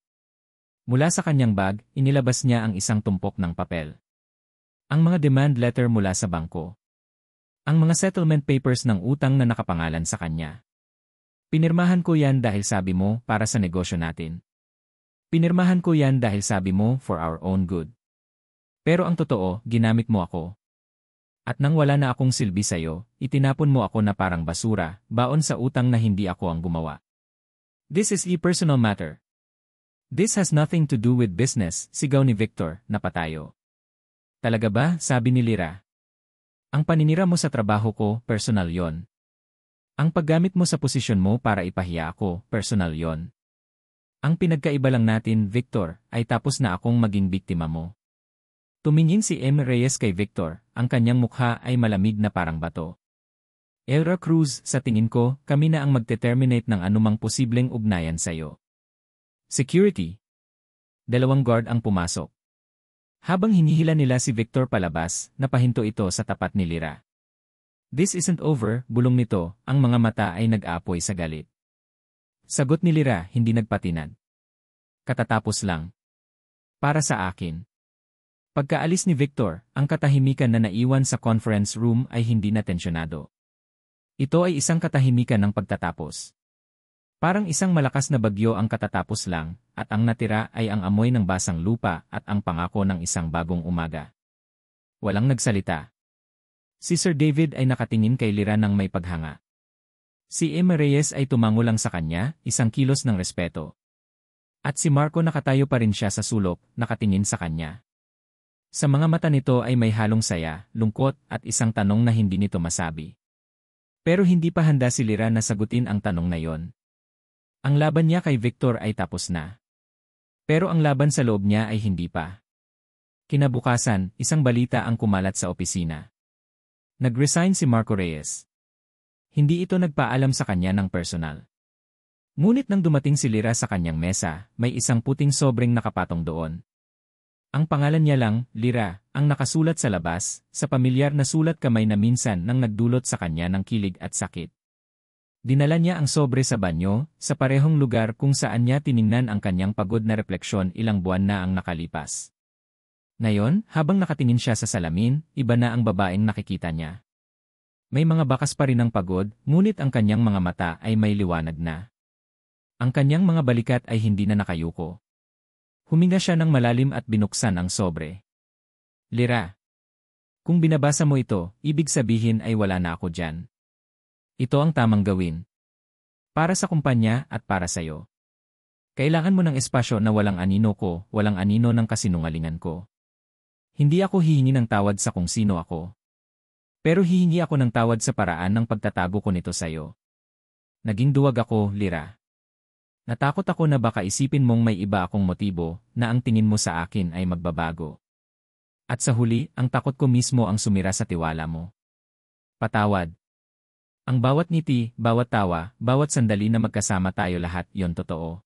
Mula sa kanyang bag, inilabas niya ang isang tumpok ng papel. Ang mga demand letter mula sa bangko. Ang mga settlement papers ng utang na nakapangalan sa kanya. Pinirmahan ko yan dahil sabi mo para sa negosyo natin. Pinirmahan ko yan dahil sabi mo for our own good. Pero ang totoo, ginamit mo ako. At nang wala na akong silbi sa'yo, itinapon mo ako na parang basura, baon sa utang na hindi ako ang gumawa. This is a personal matter. This has nothing to do with business, sigaw ni Victor, napatayo. Talaga ba, sabi ni Lira. Ang paninira mo sa trabaho ko, personal yon. Ang paggamit mo sa posisyon mo para ipahiya ako, personal yon. Ang pinagkaiba lang natin, Victor, ay tapos na akong maging biktima mo. Tumingin si Emer Reyes kay Victor, ang kanyang mukha ay malamig na parang bato. Emer Cruz, sa tingin ko, kami na ang magte-terminate ng anumang posibleng ugnayan sa'yo. Security. 2 guard ang pumasok. Habang hinihila nila si Victor palabas, napahinto ito sa tapat ni Lira. This isn't over, bulong nito, ang mga mata ay nag-aapoy sa galit. Sagot ni Lira, hindi nagpatinag. Katatapos lang. Para sa akin. Pagkaalis ni Victor, ang katahimikan na naiwan sa conference room ay hindi na tensyonado. Ito ay isang katahimikan ng pagtatapos. Parang isang malakas na bagyo ang katatapos lang, at ang natira ay ang amoy ng basang lupa at ang pangako ng isang bagong umaga. Walang nagsalita. Si Sir David ay nakatingin kay Lira ng may paghanga. Si Emer Reyes ay tumango lang sa kanya, isang kilos ng respeto. At si Marco nakatayo pa rin siya sa sulok, nakatingin sa kanya. Sa mga mata nito ay may halong saya, lungkot, at isang tanong na hindi nito masabi. Pero hindi pa handa si Lira na sagutin ang tanong na yon. Ang laban niya kay Victor ay tapos na. Pero ang laban sa loob niya ay hindi pa. Kinabukasan, isang balita ang kumalat sa opisina. Nag-resign si Marco Reyes. Hindi ito nagpaalam sa kanya ng personal. Ngunit nang dumating si Lira sa kanyang mesa, may isang puting sobreng nakapatong doon. Ang pangalan niya lang, Lira, ang nakasulat sa labas, sa pamilyar na sulat kamay na minsan nang nagdulot sa kanya ng kilig at sakit. Dinala niya ang sobre sa banyo, sa parehong lugar kung saan niya tiningnan ang kanyang pagod na refleksyon ilang buwan na ang nakalipas. Ngayon, habang nakatingin siya sa salamin, iba na ang babaeng nakikita niya. May mga bakas pa rin ng pagod, ngunit ang kanyang mga mata ay may liwanag na. Ang kanyang mga balikat ay hindi na nakayuko. Huminga siya ng malalim at binuksan ang sobre. Lira. Kung binabasa mo ito, ibig sabihin ay wala na ako dyan. Ito ang tamang gawin. Para sa kumpanya at para sa'yo. Kailangan mo ng espasyo na walang anino ko, walang anino ng kasinungalingan ko. Hindi ako hihingi ng tawad sa kung sino ako. Pero hihingi ako ng tawad sa paraan ng pagtatago ko nito sa'yo. Naging duwag ako, Lira. Natakot ako na baka isipin mong may iba akong motibo na ang tingin mo sa akin ay magbabago. At sa huli, ang takot ko mismo ang sumira sa tiwala mo. Patawad. Ang bawat ngiti, bawat tawa, bawat sandali na magkasama tayo lahat, yon totoo.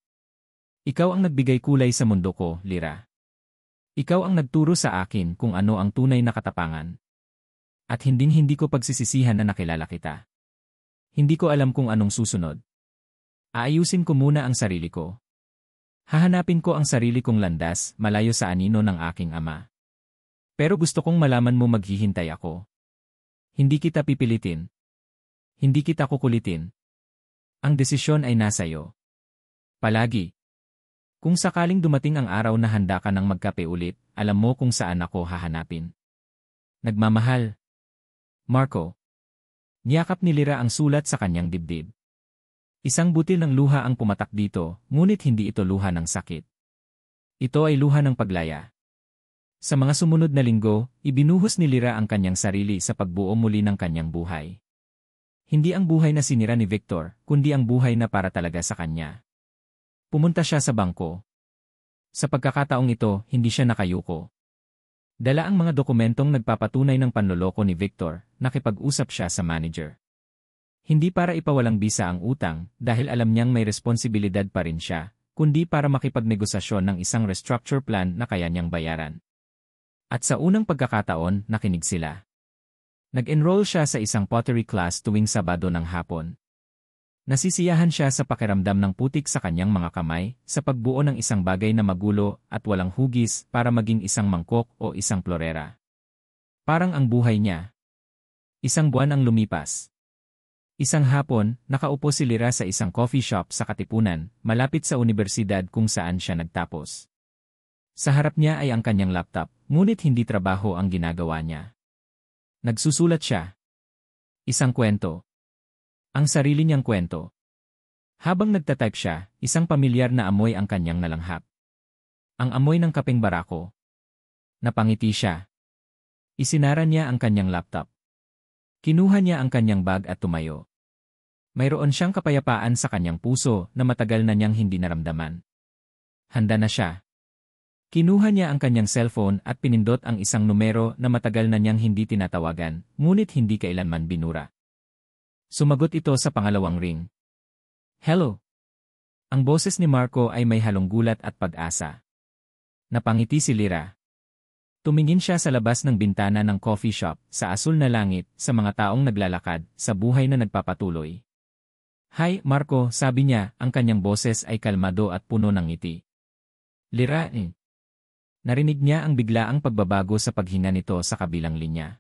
Ikaw ang nagbigay kulay sa mundo ko, Lira. Ikaw ang nagturo sa akin kung ano ang tunay na katapangan. At hinding-hindi ko pagsisisihan na nakilala kita. Hindi ko alam kung anong susunod. Aayusin ko muna ang sarili ko. Hahanapin ko ang sarili kong landas, malayo sa anino ng aking ama. Pero gusto kong malaman mo maghihintay ako. Hindi kita pipilitin. Hindi kita kukulitin. Ang desisyon ay nasa iyo. Palagi. Kung sakaling dumating ang araw na handa ka ng magkape ulit, alam mo kung saan ako hahanapin. Nagmamahal. Marco. Niyakap ni Lira ang sulat sa kanyang dibdib. Isang butil ng luha ang pumatak dito, ngunit hindi ito luha ng sakit. Ito ay luha ng paglaya. Sa mga sumunod na linggo, ibinuhos ni Lira ang kanyang sarili sa pagbuo muli ng kanyang buhay. Hindi ang buhay na sinira ni Victor, kundi ang buhay na para talaga sa kanya. Pumunta siya sa bangko. Sa pagkakataong ito, hindi siya nakayuko. Dala ang mga dokumentong nagpapatunay ng panloloko ni Victor, nakipag-usap siya sa manager. Hindi para ipawalang bisa ang utang, dahil alam niyang may responsibilidad pa rin siya, kundi para makipagnegosasyon ng isang restructure plan na kaya niyang bayaran. At sa unang pagkakataon, nakinig sila. Nag-enroll siya sa isang pottery class tuwing Sabado ng hapon. Nasisiyahan siya sa pakiramdam ng putik sa kanyang mga kamay, sa pagbuo ng isang bagay na magulo at walang hugis para maging isang mangkok o isang florera. Parang ang buhay niya. Isang buwan ang lumipas. Isang hapon, nakaupo si Lira sa isang coffee shop sa Katipunan, malapit sa universidad kung saan siya nagtapos. Sa harap niya ay ang kanyang laptop, ngunit hindi trabaho ang ginagawa niya. Nagsusulat siya. Isang kwento. Ang sarili niyang kwento. Habang nagtatype siya, isang pamilyar na amoy ang kanyang nalanghap. Ang amoy ng kapeng barako. Napangiti siya. Isinara niya ang kanyang laptop. Kinuha niya ang kanyang bag at tumayo. Mayroon siyang kapayapaan sa kanyang puso na matagal na niyang hindi naramdaman. Handa na siya. Kinuha niya ang kanyang cellphone at pinindot ang isang numero na matagal na niyang hindi tinatawagan, ngunit hindi kailanman binura. Sumagot ito sa pangalawang ring. Hello. Ang boses ni Marco ay may halong gulat at pag-asa. Napangiti si Lira. Tumingin siya sa labas ng bintana ng coffee shop, sa asul na langit, sa mga taong naglalakad, sa buhay na nagpapatuloy. Hi, Marco, sabi niya, ang kanyang boses ay kalmado at puno ng ngiti. Lira, Narinig niya ang biglaang pagbabago sa paghinga nito sa kabilang linya.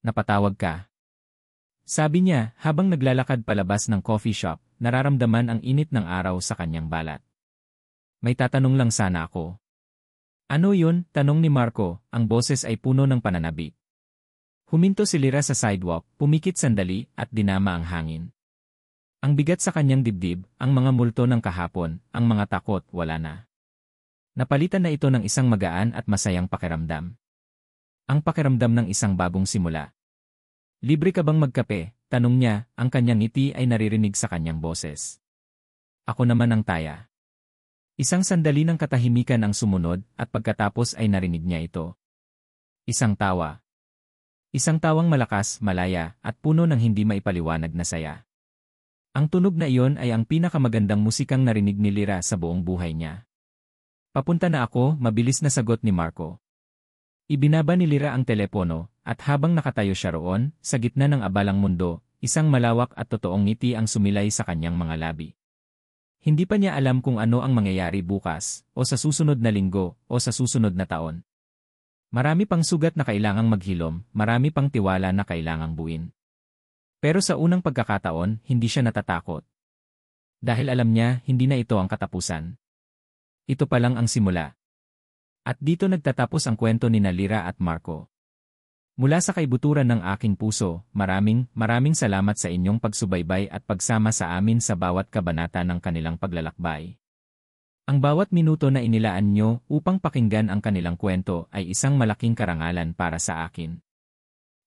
Napatawag ka. Sabi niya, habang naglalakad palabas ng coffee shop, nararamdaman ang init ng araw sa kanyang balat. May tatanong lang sana ako. Ano yun? Tanong ni Marco, ang boses ay puno ng pananabik. Huminto si Lira sa sidewalk, pumikit sandali, at dinama ang hangin. Ang bigat sa kanyang dibdib, ang mga multo ng kahapon, ang mga takot, wala na. Napalitan na ito ng isang magaan at masayang pakiramdam. Ang pakiramdam ng isang bagong simula. Libre ka bang magkape? Tanong niya, ang kanyang ngiti ay naririnig sa kanyang boses. Ako naman ang taya. Isang sandali ng katahimikan ang sumunod at pagkatapos ay narinig niya ito. Isang tawa. Isang tawang malakas, malaya, at puno ng hindi maipaliwanag na saya. Ang tunog na iyon ay ang pinakamagandang musikang narinig ni Lyra sa buong buhay niya. Papunta na ako, mabilis na sagot ni Marco. Ibinaba ni Lyra ang telepono, at habang nakatayo siya roon, sa gitna ng abalang mundo, isang malawak at totoong ngiti ang sumilay sa kanyang mga labi. Hindi pa niya alam kung ano ang mangyayari bukas, o sa susunod na linggo, o sa susunod na taon. Marami pang sugat na kailangang maghilom, marami pang tiwala na kailangang buuin. Pero sa unang pagkakataon, hindi siya natatakot. Dahil alam niya, hindi na ito ang katapusan. Ito pa lang ang simula. At dito nagtatapos ang kwento ni Lyra at Marco. Mula sa kaibuturan ng aking puso, maraming salamat sa inyong pagsubaybay at pagsama sa amin sa bawat kabanata ng kanilang paglalakbay. Ang bawat minuto na inilaan nyo upang pakinggan ang kanilang kwento ay isang malaking karangalan para sa akin.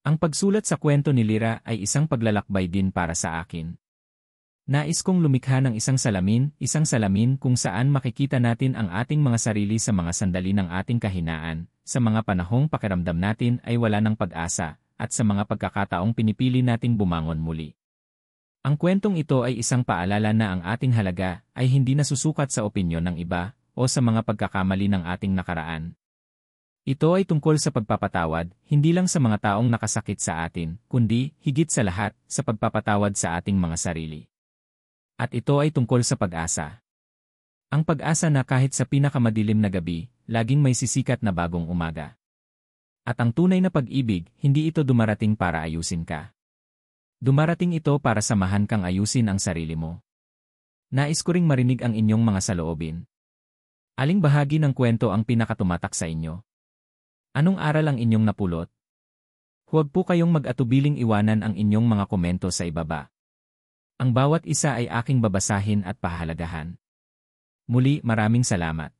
Ang pagsulat sa kwento ni Lyra ay isang paglalakbay din para sa akin. Nais kong lumikha ng isang salamin kung saan makikita natin ang ating mga sarili sa mga sandali ng ating kahinaan, sa mga panahong pakiramdam natin ay wala ng pag-asa, at sa mga pagkakataong pinipili nating bumangon muli. Ang kwentong ito ay isang paalala na ang ating halaga ay hindi nasusukat sa opinyon ng iba o sa mga pagkakamali ng ating nakaraan. Ito ay tungkol sa pagpapatawad, hindi lang sa mga taong nakasakit sa atin, kundi, higit sa lahat, sa pagpapatawad sa ating mga sarili. At ito ay tungkol sa pag-asa. Ang pag-asa na kahit sa pinakamadilim na gabi, laging may sisikat na bagong umaga. At ang tunay na pag-ibig, hindi ito dumarating para ayusin ka. Dumarating ito para samahan kang ayusin ang sarili mo. Nais ko ring marinig ang inyong mga saloobin. Aling bahagi ng kwento ang pinakatumatak sa inyo? Anong aral ang inyong napulot? Huwag po kayong mag-atubiling iwanan ang inyong mga komento sa ibaba. Ang bawat isa ay aking babasahin at pahalagahan. Muli, maraming salamat.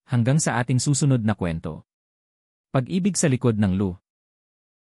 Hanggang sa ating susunod na kwento. Pag-ibig sa likod ng Lu.